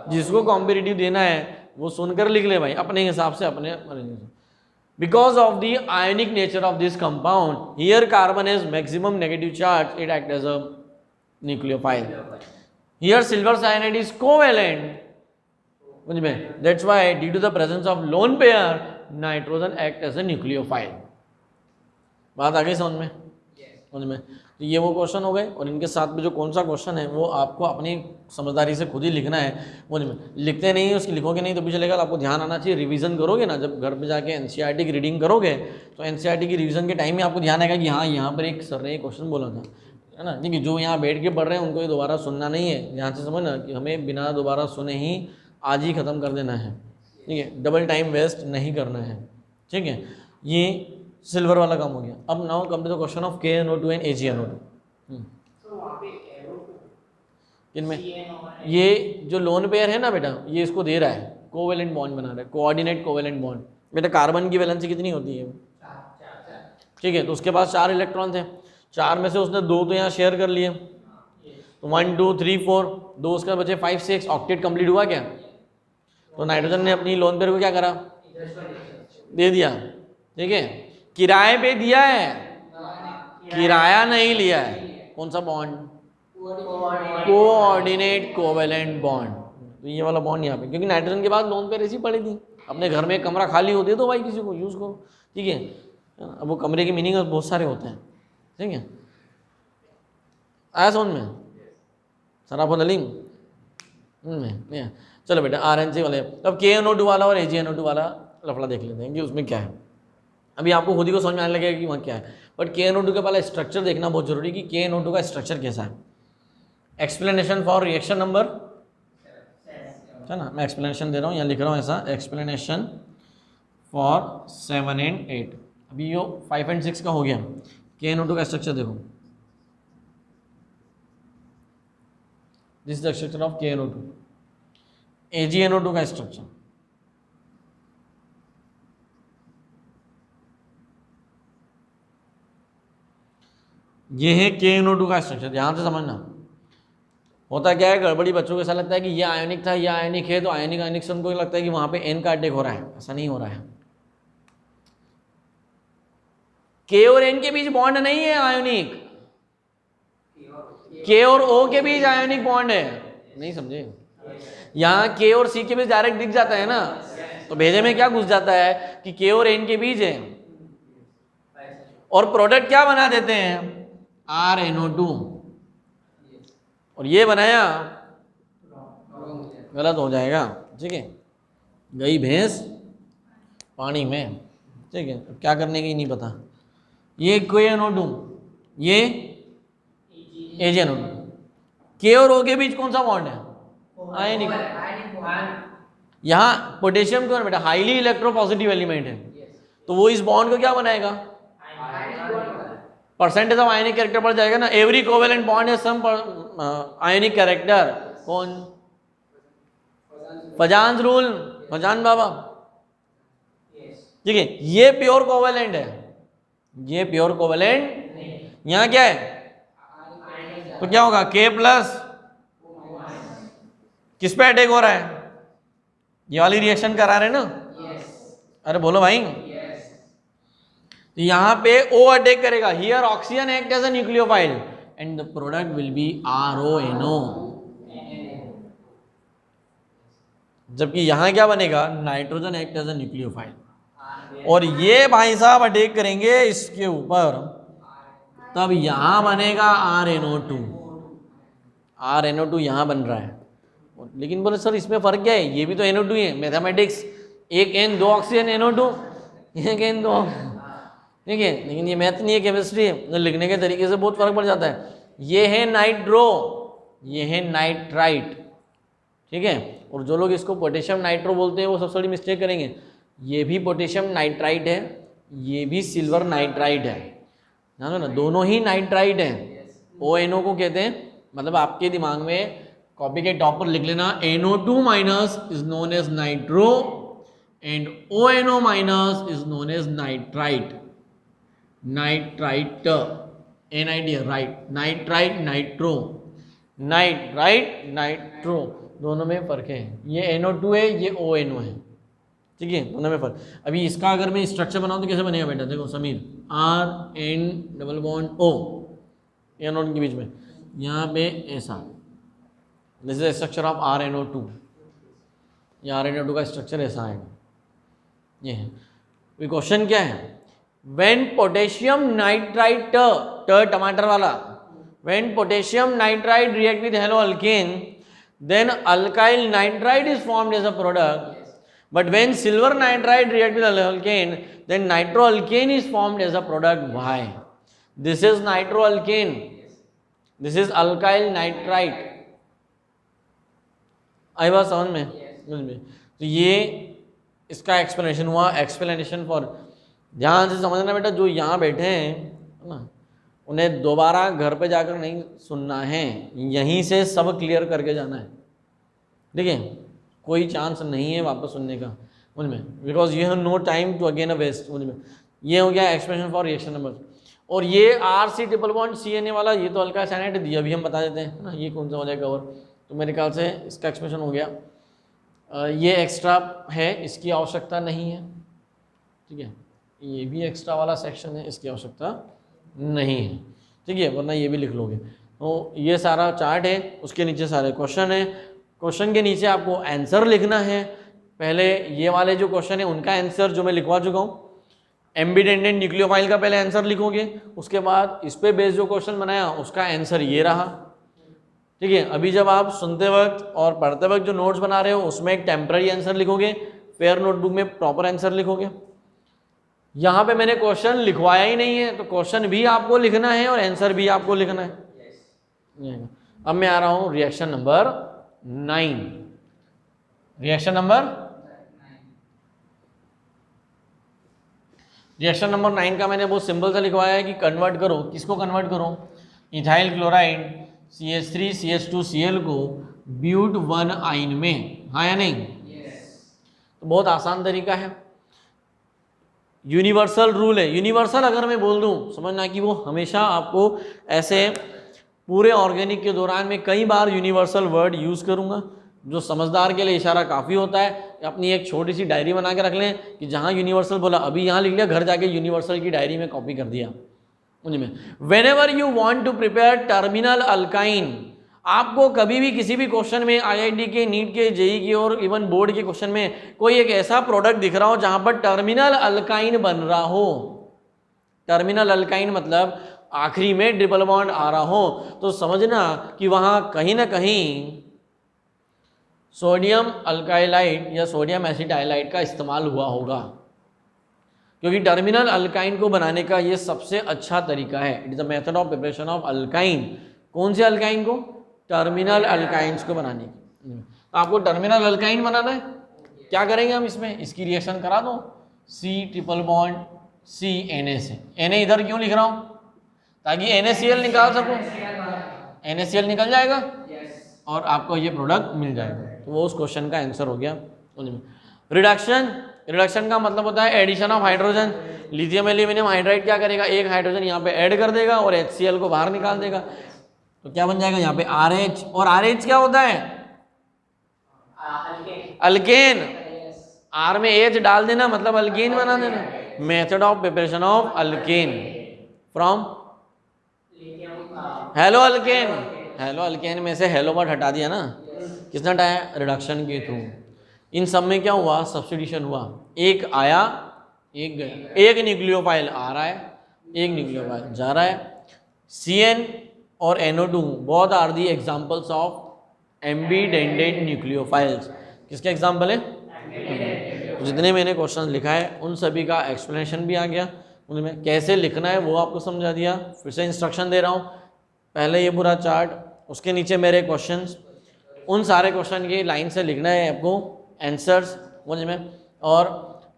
जिसको कॉम्पिटिटिव देना है वो सुनकर लिख ले भाई अपने हिसाब से, अपने because of the ionic nature of this compound, here carbon has maximum negative charge, it acts as a nucleophile. Here silver cyanide is covalent, समझ में, that's why due to the presence of lone pair nitrogen act as a nucleophile. बात आ गई समझ में? तो ये वो question हो गए और इनके साथ में जो कौन सा क्वेश्चन है वो आपको अपनी समझदारी से खुद ही लिखना है। मुझ में लिखते नहीं, उसकी लिखोगे नहीं तो भी चलेगा। आपको ध्यान आना चाहिए, रिवीजन करोगे ना, जब घर पे जाके एनसीईआरटी की रीडिंग करोगे तो एनसीईआरटी की रिवीजन के टाइम में आपको ध्यान आएगा कि हाँ यहाँ पर एक सर ने क्वेश्चन बोला था, है ना। ठीक है, जो यहाँ बैठ के पढ़ रहे हैं उनको ये दोबारा सुनना नहीं है। ध्यान से समझना कि हमें बिना दोबारा सुने ही आज ही ख़त्म कर देना है। ठीक है, डबल टाइम वेस्ट नहीं करना है। ठीक है, ये सिल्वर वाला काम हो गया। अब now come to the question of KNO2 and AgNO2। तो वहाँ पे एरो इनमें CNO ये जो लोन पेयर है ना बेटा, ये इसको दे रहा है, कोवेलेंट बॉन्ड बना रहा है, कोऑर्डिनेट कोवेलेंट बॉन्ड। बेटा कार्बन की वैलेंसी कितनी होती है? ठीक है, तो उसके पास 4 इलेक्ट्रॉन्स हैं, 4 में से उसने 2 तो यहाँ शेयर कर लिए, तो 1 2 3 4, 2 उसका बचे 5 6, ऑक्टेट कंप्लीट हुआ क्या? तो नाइट्रोजन ने अपनी लोन पेयर को क्या करा? दे दिया। ठीक है, किराए पे दिया है, किराया नहीं लिया है। कौन सा बॉन्ड? Coordinate covalent bond. तो ये वाला बॉन्ड यहाँ पे, क्योंकि नाइट्रोजन के बाद लोन पेयर ऐसी पड़ी थी, अपने घर में एक कमरा खाली हो, दे दो भाई किसी को, यूज़ करो। ठीक है, अब वो कमरे की मीनिंग बहुत सारे होते हैं। ठीक है, आया समझ में? सराफत अलीम में। चलो बेटा RNC वाले, अब KNO2 वाला और AgNO2 वाला लफड़ा देख लेते हैं कि उसमें क्या है। अभी आपको खुद ही को समझ में आने लगेगा कि वहाँ क्या है, बट KNO2 का पहले स्ट्रक्चर देखना बहुत जरूरी है कि KNO2 का स्ट्रक्चर कैसा है। एक्सप्लेनेशन फॉर रिएक्शन नंबर, है ना, मैं एक्सप्लेनेशन दे रहा हूँ, यहाँ लिख रहा हूँ ऐसा, एक्सप्लेनेशन फॉर 7 एंड 8। अभी यो 5 एंड 6 का हो गया। KNO2 का स्ट्रक्चर देखो, this is the structure of KNO2। AgNO2 का स्ट्रक्चर, ये है KNO2 का स्ट्रक्चर। ध्यान से समझना, होता क्या है, गड़बड़ी बच्चों को ऐसा लगता है कि ये आयोनिक था, ये आयोनिक है, तो आयोनिक आयोनिक से उनको लगता है कि वहां पे N का अटैक हो रहा है। ऐसा नहीं हो रहा है। K और N के बीच बॉन्ड नहीं है आयोनिक, K और O के बीच आयोनिक बॉन्ड है। नहीं समझे? यहाँ K और C के बीच डायरेक्ट दिख जाता है ना, तो भेजे में क्या घुस जाता है कि K और N के बीच है, और प्रोडक्ट क्या बना देते हैं? RNO2। और ये बनाया, गलत हो जाएगा। ठीक है, गई भैंस पानी में। ठीक है, क्या करने की नहीं पता। ये KNO2, ये AgNO2। K और O के बीच कौन सा बॉन्ड है? आयनिक। यहाँ पोटेशियम कौन बेटा? हाईली इलेक्ट्रोपॉजिटिव एलिमेंट है, तो वो इस बॉन्ड को क्या बनाएगा? परसेंटेज ऑफ आयनिक कैरेक्टर बढ़ जाएगा ना। एवरी कोवेलेंट बॉन्ड है सम आयनिक कैरेक्टर। कौन? फजान रूल, फजान बाबा। ठीक है, ये प्योर कोवेलेंट है, ये प्योर कोवेलेंट। यहाँ क्या है? तो क्या होगा? K प्लस किस पे अटैक हो रहा है? ये वाली रिएक्शन करा रहे ना? अरे बोलो भाई। तो यहाँ पे O अटैक करेगा, here oxygen act as a nucleophile and the product will be RONO। जबकि यहाँ क्या बनेगा? Nitrogen act as a nucleophile. और ये भाई साहब अटैक करेंगे इसके ऊपर, तब यहाँ बनेगा RNO2। RNO2 यहाँ बन रहा है। लेकिन बोले सर इसमें फर्क क्या है? ये भी तो NO2 है। मैथमेटिक्स, एक N 2 ऑक्सीजन NO2, एक N 2। ठीक है, लेकिन ये मैथ नहीं है, केमिस्ट्री है, तो लिखने के तरीके से बहुत फर्क पड़ जाता है। ये है नाइट्रो, ये है नाइट्राइट। ठीक है, और जो लोग इसको पोटेशियम नाइट्रो बोलते हैं वो सबसे बड़ी मिस्टेक करेंगे। ये भी पोटेशियम नाइट्राइट है, ये भी सिल्वर नाइट्राइट है, जानो ना, दोनों ही नाइट्राइट है। ONO को कहते हैं, मतलब आपके दिमाग में कॉपी के टॉप पर लिख लेना, NO2 minus is known as nitro and ONO minus is known as nitrite. Nitrite, NIT, right, nitrite, nitro, nitrite, nitro, दोनों में फर्क है। ये NO2 है, ये ONO है। ठीक है, दोनों में फर्क। अभी इसका अगर मैं स्ट्रक्चर बनाऊं तो कैसे बनेगा बेटा? देखो Sameer, RN double bond O, NO के बीच में, यहाँ पे ऐसा, this is structure of RNO2। ये RNO2 का स्ट्रक्चर ऐसा आएगा, ये है। तो क्वेश्चन क्या है? व्हेन पोटेशियम नाइट्राइट, टमाटर वाला, when potassium nitrite react with hello alkane, then alkyl nitride is formed as a product, but when silver nitride react with alkane, then nitroalkane is formed as a product. Why? This is nitroalkane, this is alkyl nitrite। आई बात समझ में? समझ में? तो ये इसका explanation हुआ, explanation for ध्यान से समझना बेटा, जो यहाँ बैठे हैं है ना, उन्हें दोबारा घर पे जाकर नहीं सुनना है, यहीं से सब क्लियर करके जाना है। ठीक है, कोई चांस नहीं है वापस सुनने का, समझ में, because you have no time to again a waste. समझ में, ये हो गया एक्सप्रेशन फॉर रिएक्शन नंबर। और ये RC111CNA वाला, ये तो हल्का साइनाइड दिया, अभी हम बता देते हैं ना, ये कौन सा हो जाएगा कवर, तो मेरे ख्याल से इसका एक्सप्रेशन हो गया। ये एक्स्ट्रा है, इसकी आवश्यकता नहीं है। ठीक है, ये भी एक्स्ट्रा वाला सेक्शन है, इसकी आवश्यकता नहीं है। ठीक है, वरना ये भी लिख लोगे। तो ये सारा चार्ट है, उसके नीचे सारे क्वेश्चन है, क्वेश्चन के नीचे आपको आंसर लिखना है। पहले ये वाले जो क्वेश्चन है उनका आंसर जो मैं लिखवा चुका हूँ, एम्बिडेंडेंट न्यूक्लियोफाइल का पहले आंसर लिखोगे, उसके बाद इस पे बेस्ड जो क्वेश्चन बनाया उसका आंसर ये रहा। ठीक है, अभी जब आप सुनते वक्त और पढ़ते वक्त जो नोट्स बना रहे हो उसमें एक टेम्पररी आंसर लिखोगे, फेयर नोटबुक में प्रॉपर आंसर लिखोगे। यहाँ पे मैंने क्वेश्चन लिखवाया ही नहीं है, तो क्वेश्चन भी आपको लिखना है और आंसर भी आपको लिखना है। अब मैं आ रहा हूँ रिएक्शन नंबर 9। रिएक्शन नंबर 9 का मैंने बहुत सिंपल सा लिखवाया है कि कन्वर्ट करो, किसको कन्वर्ट करो, इथाइल क्लोराइड CH3CH2Cl को ब्यूट 1 आइन में, हाँ या नहीं? तो बहुत आसान तरीका है, यूनिवर्सल रूल है। यूनिवर्सल अगर मैं बोल दूं, समझना कि वो हमेशा आपको ऐसे पूरे ऑर्गेनिक के दौरान में कई बार यूनिवर्सल वर्ड यूज़ करूंगा, जो समझदार के लिए इशारा काफ़ी होता है। अपनी एक छोटी सी डायरी बना के रख लें कि जहाँ यूनिवर्सल बोला अभी यहाँ लिख लिया, घर जाके यूनिवर्सल की डायरी में कॉपी कर दिया। में whenever you want to prepare terminal alkyne, आपको कभी भी किसी भी क्वेश्चन में IIT के, नीट के, जेई के और इवन बोर्ड के क्वेश्चन में कोई एक ऐसा प्रोडक्ट दिख रहा हो जहां पर टर्मिनल अल्काइन बन रहा हो, टर्मिनल अल्काइन मतलब आखिरी में ट्रिपल बॉन्ड आ रहा हो, तो समझना कि वहां कहीं ना कहीं सोडियम अल्काइलाइड या सोडियम एसिटाइलाइड का इस्तेमाल हुआ होगा, क्योंकि टर्मिनल अल्काइन को बनाने का ये सबसे अच्छा तरीका है। It is the method of preparation of alkyne. कौन से अल्काइन को? टर्मिनल अल्काइंस को बनाने की। तो आपको टर्मिनल अल्काइन बनाना है, क्या करेंगे हम इसमें, इसकी रिएक्शन करा दो, C ट्रिपल बॉन्ड CNA से। Na इधर क्यों लिख रहा हूँ, ताकि NaCl निकाल सकूँ, NaCl निकल जाएगा और आपको ये प्रोडक्ट मिल जाएगा। तो वो उस क्वेश्चन का आंसर हो गया। रिडक्शन का मतलब होता है addition of hydrogen. Lithium aluminium hydride क्या करेगा, एक हाइड्रोजन यहाँ पे ऐड कर देगा और HCl को बाहर निकाल देगा, तो क्या बन जाएगा यहाँ पे RH। और RH क्या होता है, अल्केन। R में H डाल देना मतलब अल्केन बना देना। Method of preparation of alkane from hello alkane. Hello alkane में से हेलो वर्ड हटा दिया ना, किसने हटाया, रिडक्शन के थ्रू। इन सब में क्या हुआ, सब्स्टिट्यूशन हुआ, एक आया एक गया, एक न्यूक्लियोफाइल आ रहा है एक न्यूक्लियोफाइल जा रहा है। CN और NO2 both are the examples of ambidentate nucleophiles. किसके एग्जांपल है, जितने मैंने क्वेश्चन लिखा है उन सभी का एक्सप्लेनेशन भी आ गया, उनमें कैसे लिखना है वो आपको समझा दिया। फिर से इंस्ट्रक्शन दे रहा हूँ, पहले ये पूरा चार्ट, उसके नीचे मेरे क्वेश्चंस, उन सारे क्वेश्चन की लाइन से लिखना है आपको आंसर्स, समझ में। और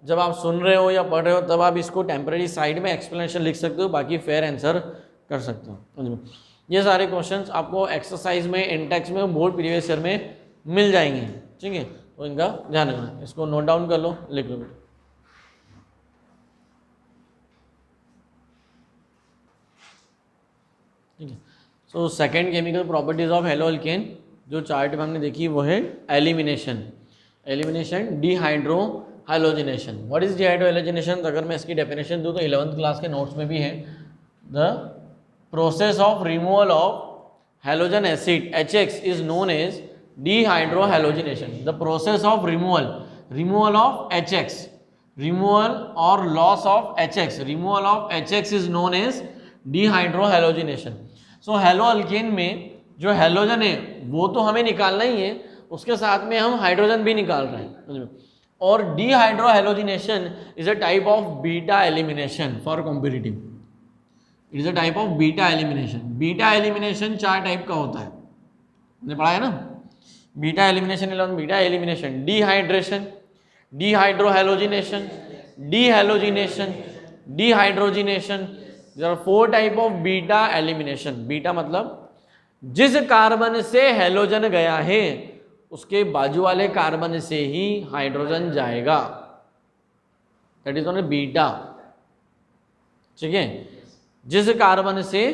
जब आप सुन रहे हो या पढ़ रहे हो तब आप इसको टेम्परेरी साइड में एक्सप्लेनेशन लिख सकते हो, बाकी फेयर आंसर कर सकते हो, समझ में। ये सारे क्वेश्चंस आपको एक्सरसाइज में, इंटेक्स में, बोर्ड प्रीवियस ईयर में मिल जाएंगे, ठीक है। तो इनका ध्यान रखना, इसको नोट डाउन कर लो, लिख लो। ठीक है। So second chemical properties of halo alkane जो चार्ट में हमने देखी वो है elimination. Elimination, dehydrohalogenation. What is dehydrohalogenation? अगर मैं इसकी डेफिनेशन दूँ तो 11th क्लास के नोट्स में भी है। The process of removal of halogen acid HX is known as dehydrohalogenation. The process of removal of HX, removal or loss of HX, removal of HX is known as dehydrohalogenation. So हेलोअल्केन में जो halogen है वो तो हमें निकालना ही है, उसके साथ में हम हाइड्रोजन भी निकाल रहे हैं। और dehydrohalogenation is a type of beta elimination for competitive. It is a type of beta elimination. Beta elimination 4 type का होता है, हमने पढ़ा है ना। Beta elimination, beta elimination, dehydration, dehydrohalogenation, dehalogenation, dehydrogenation. There are 4 type of beta elimination. Beta मतलब जिस carbon से हैलोजन गया है उसके बाजू वाले कार्बन से ही हाइड्रोजन जाएगा, दैट इज ऑन बीटा। ठीक है, जिस कार्बन से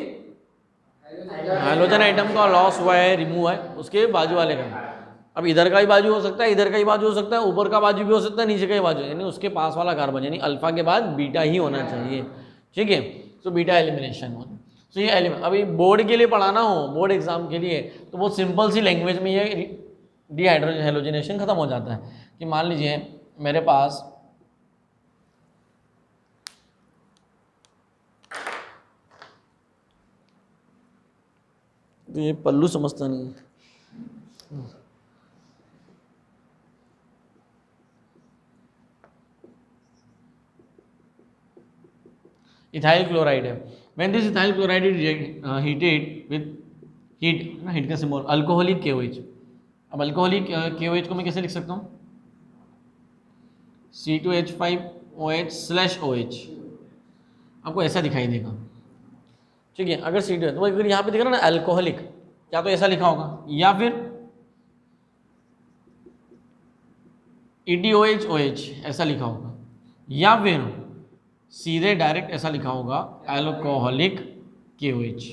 हाइड्रोजन आइटम का लॉस हुआ है, रिमूव है, उसके बाजू वाले का। अब इधर का ही बाजू हो सकता है, इधर का ही बाजू हो सकता है, ऊपर का बाजू भी हो सकता है, नीचे का ही बाजू, यानी उसके पास वाला कार्बन, यानी अल्फा के बाद बीटा ही होना चाहिए। ठीक है, तो बीटा एलिमिनेशन होना। तो ये एलिमेंट अभी बोर्ड के लिए पढ़ाना हो, बोर्ड एग्जाम के लिए, तो बहुत सिंपल सी लैंग्वेज में ये डिहाइड्रोजन हेलोजिनेशन खत्म हो जाता है कि मान लीजिए मेरे पास तो ये पल्लू समझता नहीं है। इथाइल क्लोराइड है। When this ethyl chloride is heated with heat, ना हीट का सिंबल अल्कोहलिक KOH। अब अल्कोहलिक KOH को मैं कैसे लिख सकता हूँ? C2H5OH/OH। आपको ऐसा दिखाई देगा। ठीक है, अगर C2 है तो अगर यहाँ पे दिख रहा ना अल्कोहलिक, या तो ऐसा लिखा होगा या फिर ETOH ऐसा लिखा होगा, या फिर सीधे डायरेक्ट ऐसा लिखा होगा अल्कोहलिक KOH।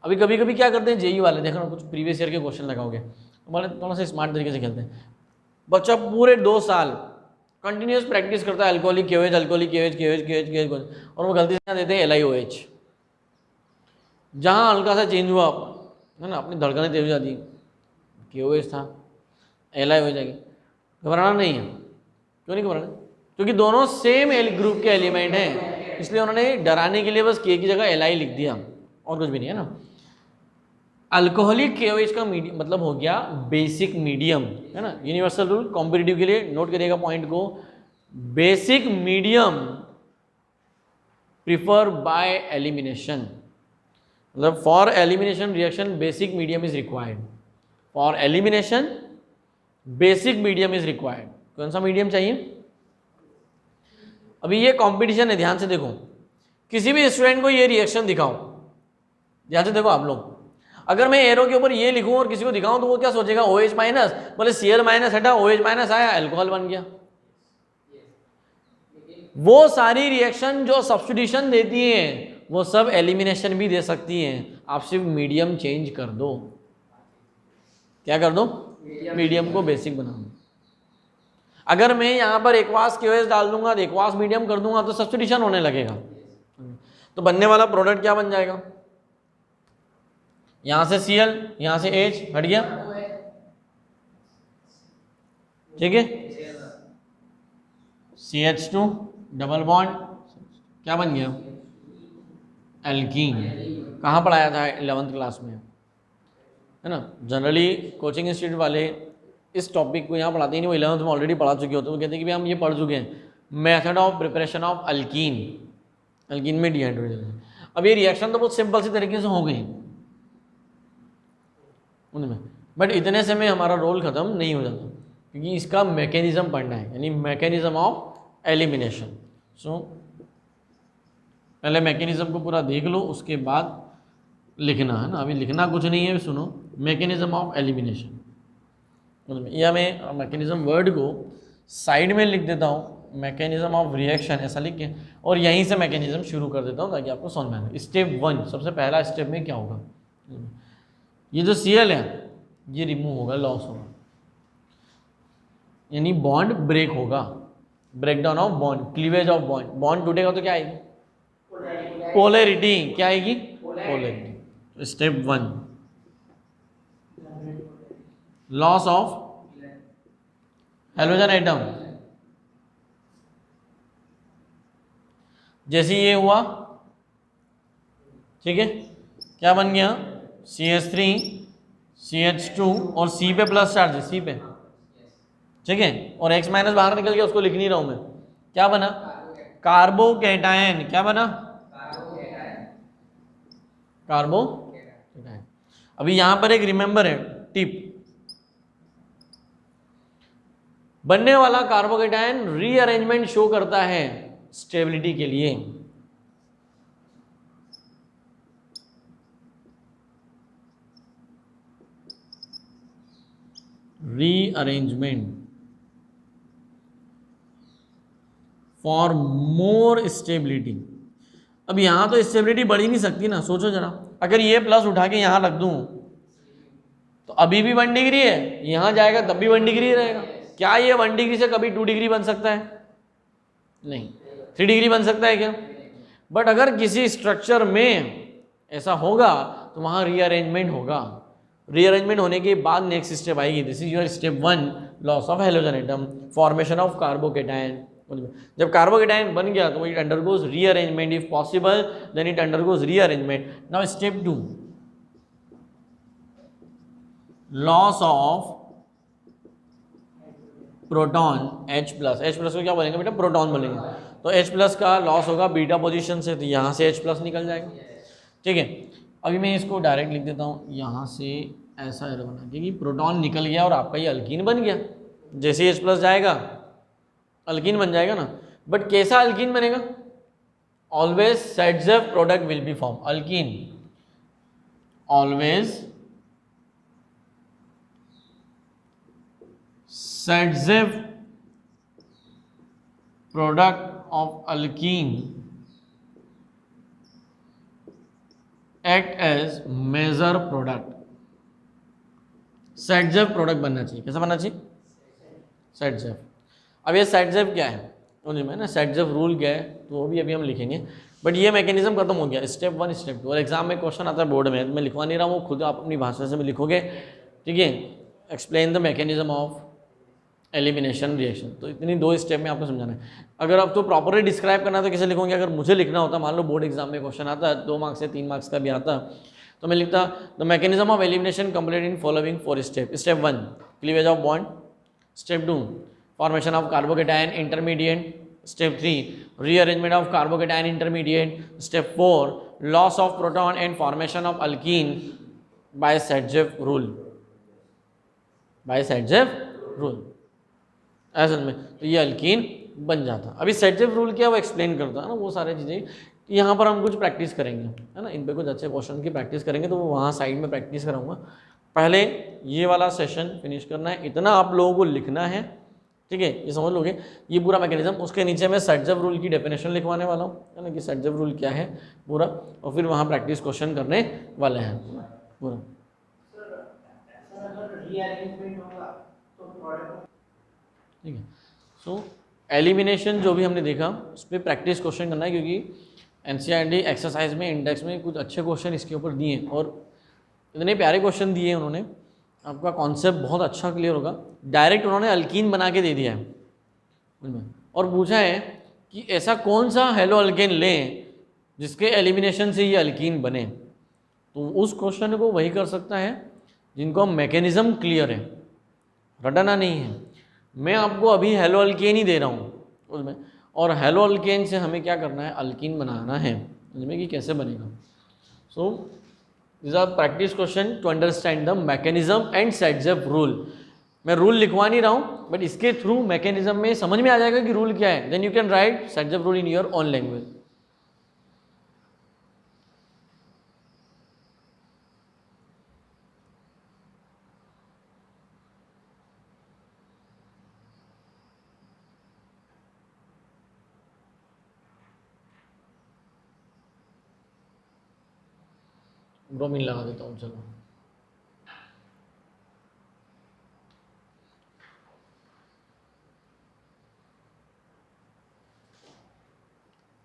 अभी कभी कभी क्या करते हैं जेई वाले, देखो कुछ प्रीवियस ईयर के क्वेश्चन लगाओगे तो वाले थोड़ा सा स्मार्ट तरीके से खेलते हैं। बच्चा पूरे 2 साल कंटिन्यूस प्रैक्टिस करता है अल्कोहलिक KOH, अल्कोहलिक KOH, और वो गलती से देते हैं LiOH। जहाँ हल्का सा चेंज हुआ है ना, अपनी धड़कनें तेज हो जाती है, KOH था LI हो जाएगी। घबराना नहीं है। क्यों नहीं घबराना? क्योंकि दोनों सेम ग्रुप के एलिमेंट हैं, इसलिए उन्होंने डराने के लिए बस K की जगह LI लिख दिया, और कुछ भी नहीं है ना। अल्कोहलिक KOH का मीडियम मतलब हो गया बेसिक मीडियम, है ना। यूनिवर्सल रूल कॉम्पिटिटिव के लिए नोट करिएगा पॉइंट को, basic medium prefer by elimination, मतलब for elimination reaction basic medium is required. For elimination basic medium is required. कौन सा मीडियम चाहिए? अभी ये कंपटीशन है, ध्यान से देखो। किसी भी स्टूडेंट को ये रिएक्शन दिखाओ, ध्यान से देखो आप लोग। अगर मैं एरो के ऊपर ये लिखूं और किसी को दिखाऊं तो वो क्या सोचेगा? OH माइनस, बोले Cl माइनस हटा, OH माइनस आया, अल्कोहल बन गया। वो सारी रिएक्शन जो सब्स्टिट्यूशन देती हैं वो सब एलिमिनेशन भी दे सकती हैं। आप सिर्फ मीडियम चेंज कर दो। क्या कर दो? मीडियम को बेसिक बना दो। अगर मैं यहाँ पर एक्वास KOH डाल दूंगा, एक्वास मीडियम कर दूंगा तो सब्स्टिट्यूशन होने लगेगा। तो बनने वाला प्रोडक्ट क्या बन जाएगा? यहाँ से Cl, यहाँ से H हट गया, ठीक है। CH2 डबल बॉन्ड क्या बन गया? एल्कीन। कहाँ पढ़ाया था? 11th क्लास में, है ना। जनरली कोचिंग इंस्टीट्यूट वाले इस टॉपिक को यहाँ पढ़ाते ही नहीं, वो 11th में ऑलरेडी पढ़ा चुके होते हैं। वो कहते हैं कि भाई हम ये पढ़ चुके हैं, method of preparation of alkyne, alkyne में डिहाइड्रोजन। अब ये रिएक्शन तो बहुत सिंपल सी तरीके से हो गई उनमें, बट इतने से में हमारा रोल ख़त्म नहीं हो जाता, क्योंकि इसका मैकेनिज्म पढ़ना है, यानी मैकेनिज्म ऑफ एलिमिनेशन। सो पहले मैकेनिज्म को पूरा देख लो, उसके बाद लिखना है ना। अभी लिखना कुछ नहीं है, सुनो। मैकेनिज्म ऑफ एलिमिनेशन, या मैं मैकेनिज्म वर्ड को साइड में लिख देता हूँ, मैकेनिज्म ऑफ रिएक्शन ऐसा लिख के, और यहीं से मैकेनिज्म शुरू कर देता हूँ ताकि आपको समझ में आए। स्टेप 1, सबसे पहला स्टेप में क्या होगा? ये जो Cl है ये रिमूव होगा, लॉस होगा, यानी बॉन्ड ब्रेक होगा, breakdown of bond, cleavage of bond. Bond टूटेगा तो क्या आएगी? पोलैरिटी। क्या आएगी? Polarity. Step 1, loss of halogen item. जैसे ये हुआ, ठीक है, क्या बन गया? CH3 CH2 और C पे प्लस चार्ज है, C पे, ठीक है, और X माइनस बाहर निकल गया, उसको लिख नहीं रहा हूं मैं। क्या बना? कार्बोकैटायन। क्या बना? कार्बोकैटायन। अभी यहां पर एक रिमेंबर है टिप, बनने वाला कार्बोकैटायन रीअरेंजमेंट शो करता है स्टेबिलिटी के लिए। Rearrangement for more stability. अब यहां तो स्टेबिलिटी बढ़ ही नहीं सकती ना, सोचो जरा, अगर ये प्लस उठा के यहां रख दूं तो अभी भी 1 डिग्री है, यहां जाएगा तब भी 1 डिग्री रहेगा। क्या ये 1 डिग्री से कभी 2 डिग्री बन सकता है? नहीं। 3 डिग्री बन सकता है क्या? बट अगर किसी स्ट्रक्चर में ऐसा होगा तो वहां रीअरेंजमेंट होगा। रीअरेंजमेंट होने के बाद नेक्स्ट स्टेप आएगी, this is your step 1, loss of halogen atom, formation of carbocation. जब कार्बोकेटायन बन गया तो it undergoes rearrangement, if possible then it undergoes rearrangement. Now step 2, loss of proton H plus. H plus को क्या बोलेंगे बेटा? Proton बोलेंगे। तो H प्लस का लॉस होगा बीटा पोजीशन से, तो यहाँ से H प्लस निकल जाएगा। ठीक है, अभी मैं इसको डायरेक्ट लिख देता हूँ यहाँ से, ऐसा एरो बना के कि प्रोटॉन निकल गया और आपका ये अल्कीन बन गया। जैसे H प्लस जाएगा अल्कीन बन जाएगा ना। बट कैसा अल्कीन बनेगा? Always Saytzeff product will be form. Alkene always Saytzeff product of alkene act as major product. Saytzeff product बनना चाहिए। कैसा बनना चाहिए? सेडजेफ। अब ये सेडजेफ क्या है में ना, सेडजेफ रूल क्या है तो वो भी अभी हम लिखेंगे। बट ये मैकेनिज्म खत्म हो गया, स्टेप 1 स्टेप 2। और एग्जाम में क्वेश्चन आता है बोर्ड में, मैं लिखवा नहीं रहा हूँ, खुद आप अपनी भाषा से में लिखोगे। ठीक है, explain the mechanism of elimination reaction. तो इतनी 2 स्टेप में आपको समझाना है। अगर आप तो प्रॉपरली डिस्क्राइब करना है तो कैसे लिखोगे? अगर मुझे लिखना होता, मान लो बोर्ड एग्जाम में क्वेश्चन आता है 2 मार्क्स से 3 मार्क्स का भी आता, तो मैं लिखता the mechanism of elimination complete in following 4 step. Step 1 cleavage of bond, step 2 formation of carbocation intermediate, step 3 rearrangement of carbocation intermediate, step 4 loss of proton and formation of alkene by Saytzeff rule. By Saytzeff rule ऐसा में तो ये alkyne बन जाता। अभी सेडजेफ rule क्या वो explain करता है ना, वो सारी चीज़ें यहाँ पर हम कुछ प्रैक्टिस करेंगे, है ना। इन पे कुछ अच्छे क्वेश्चन की प्रैक्टिस करेंगे, तो वो वहाँ साइड में प्रैक्टिस कराऊंगा। पहले ये वाला सेशन फिनिश करना है, इतना आप लोगों को लिखना है। ठीक है, ये समझ लोगे ये पूरा मैकेनिज्म। उसके नीचे मैं सेडजेफ रूल की डेफिनेशन लिखवाने वाला हूँ, है ना, कि सेडजेफ रूल क्या है पूरा, और फिर वहाँ प्रैक्टिस क्वेश्चन करने वाले हैं पूरा। ठीक है, सो एलिमिनेशन जो भी हमने देखा उस पर प्रैक्टिस क्वेश्चन करना है, क्योंकि एनसीईआरटी एक्सरसाइज में इंडेक्स में कुछ अच्छे क्वेश्चन इसके ऊपर दिए हैं, और इतने प्यारे क्वेश्चन दिए हैं उन्होंने, आपका कॉन्सेप्ट बहुत अच्छा क्लियर होगा। डायरेक्ट उन्होंने अल्कीन बना के दे दिया है और पूछा है कि ऐसा कौन सा हेलो अल्केन लें जिसके एलिमिनेशन से ये अल्कीन बने। तो उस क्वेश्चन को वही कर सकता है जिनको मैकेनिज्म क्लियर है, रटना नहीं है। मैं आपको अभी हेलो अल्केन ही दे रहा हूँ उसमें, और हेलो अल्केन से हमें क्या करना है? अल्कीन बनाना है, उसमें कि कैसे बनेगा। So this are practice question to understand the mechanism and Saytzeff rule. मैं रूल लिखवा नहीं रहा हूँ, बट इसके थ्रू मैकेनिज्म में समझ में आ जाएगा कि रूल क्या है। Then you can write Saytzeff rule in your own language. Bromine लगा देता हूँ, चलो।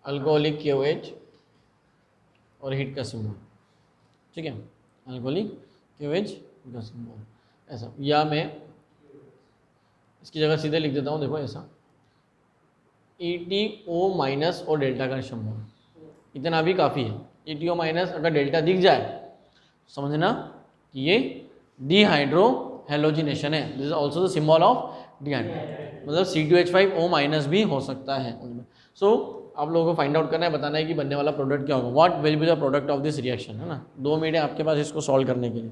अल्कोहलिक KOH और हीट का सिंबल, ठीक है, अल्कोहलिक KOH का सिंबल ऐसा, या मैं इसकी जगह सीधे लिख देता हूँ, देखो ऐसा ETO माइनस और डेल्टा का सिंबल, इतना भी काफ़ी है। ETO माइनस अगर डेल्टा दिख जाए समझना कि ये डिहाइड्रो हेलोजिनेशन है। This is also the symbol of dehydro, मतलब C2H5O माइनस भी हो सकता है उसमें। सो आप लोगों को फाइंड आउट करना है, बताना है कि बनने वाला प्रोडक्ट क्या होगा, what will be the product of this reaction, है ना। 2 मिनट है आपके पास इसको सॉल्व करने के लिए।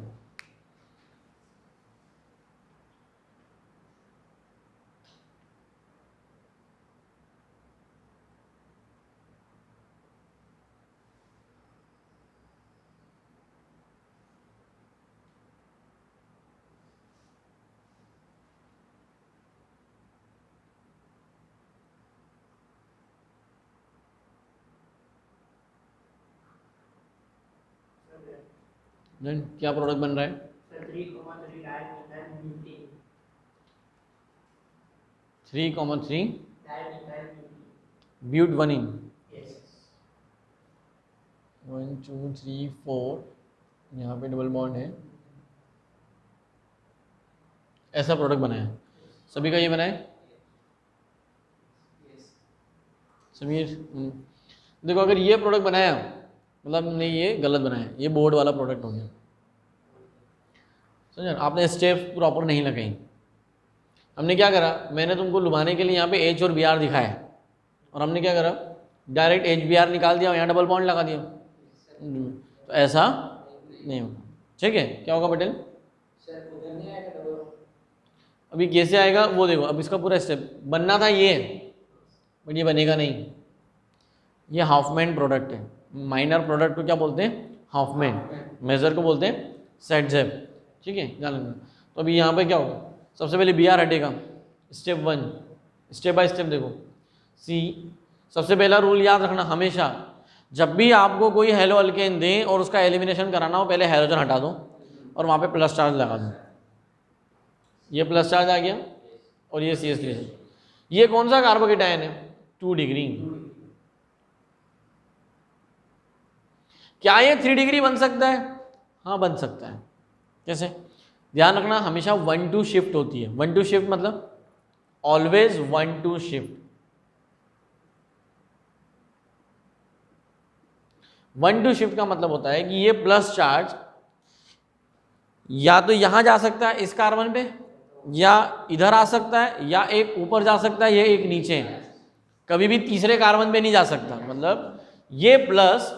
देन क्या प्रोडक्ट बन रहा है? Sir 3,3 dimethyl butane. 3,3 dimethyl butane. But 1 yne yes 1 2 3 4, यहाँ पे डबल बॉन्ड है, ऐसा प्रोडक्ट बनाया है। सभी का ये बनाए समीर? देखो अगर ये प्रोडक्ट बनाया मतलब नहीं, ये गलत बनाया, ये बोर्ड वाला प्रोडक्ट हो गया। समझ, आपने स्टेप प्रॉपर नहीं लगाई। हमने क्या करा, मैंने तुमको लुभाने के लिए यहाँ पे एच और बी आर दिखाया और हमने क्या करा, डायरेक्ट एच बी आर निकाल दिया और यहाँ डबल बॉन्ड लगा दिया। तो ऐसा नहीं होगा, ठीक है? क्या होगा पटेल? अभी कैसे आएगा वो देखो। अब इसका पूरा स्टेप बनना था ये, बट ये बनेगा नहीं। ये हाफमैन प्रोडक्ट है। माइनर प्रोडक्ट को क्या बोलते हैं? हाफमैन। मेजर को बोलते हैं सेट जेब, ठीक है? ध्यान रखना। तो अभी यहाँ पे क्या होगा, सबसे पहले बी आर हटेगा, स्टेप 1, स्टेप बाय स्टेप देखो। सी, सबसे पहला रूल याद रखना हमेशा, जब भी आपको कोई हेलो अल्केन दें और उसका एलिमिनेशन कराना हो, पहले हाइड्रोजन हटा दो और वहाँ पे प्लस चार्ज लगा दो। ये प्लस चार्ज आ गया और ये CH3 है। ये कौन सा कार्बोकेटायन है? 2 डिग्री। क्या ये 3 डिग्री बन सकता है? हाँ बन सकता है। कैसे? ध्यान रखना हमेशा 1-2 शिफ्ट होती है। 1-2 शिफ्ट मतलब ऑलवेज 1-2 शिफ्ट। 1-2 शिफ्ट का मतलब होता है कि ये प्लस चार्ज या तो यहां जा सकता है इस कार्बन पे, या इधर आ सकता है, या एक ऊपर जा सकता है, या एक नीचे, कभी भी तीसरे कार्बन पे नहीं जा सकता। मतलब ये प्लस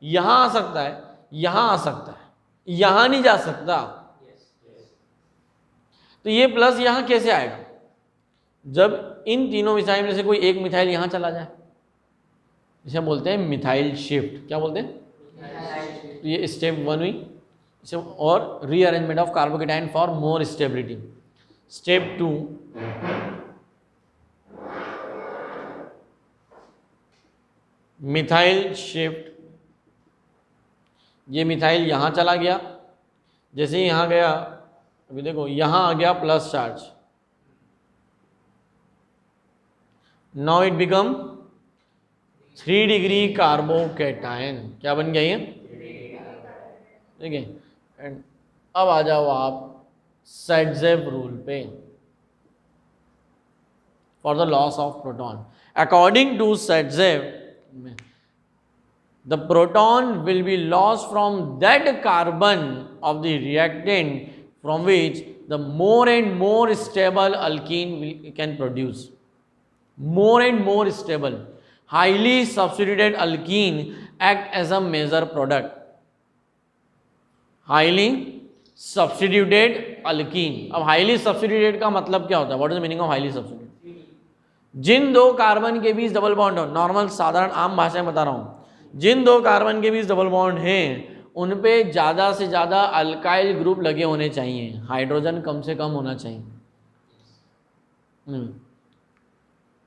यहां आ सकता है, यहां आ सकता है, यहां नहीं जा सकता। तो ये प्लस यहां कैसे आएगा? जब इन तीनों मिथाइल में से कोई एक मिथाइल यहां चला जाए, इसे बोलते हैं मिथाइल शिफ्ट। क्या बोलते हैं? तो ये स्टेप 1 हुई। और rearrangement of carbocation for more stability. Step 2, methyl shift. ये मिथाइल यहां चला गया, जैसे ही यहां गया, अभी देखो यहां आ गया plus charge, now it become 3 degree carbocation. क्या बन गया ये? ठीक है। एंड अब आ जाओ आप सेट-जेब रूल पे, for the loss of proton. According to Saytzeff, the proton will be lost from that carbon of the reactant from which the more and more stable alkene can produce. More and more stable, highly substituted alkene act as a major product. Highly substituted alkene. अब highly substituted का मतलब क्या होता है? What is the meaning of highly substituted? जिन दो carbon के बीच double bond हो, normal साधारण आम भाषा में बता रहा हूं, जिन दो कार्बन के बीच डबल बॉन्ड हैं उन पे ज़्यादा से ज़्यादा अल्काइल ग्रुप लगे होने चाहिए, हाइड्रोजन कम से कम होना चाहिए।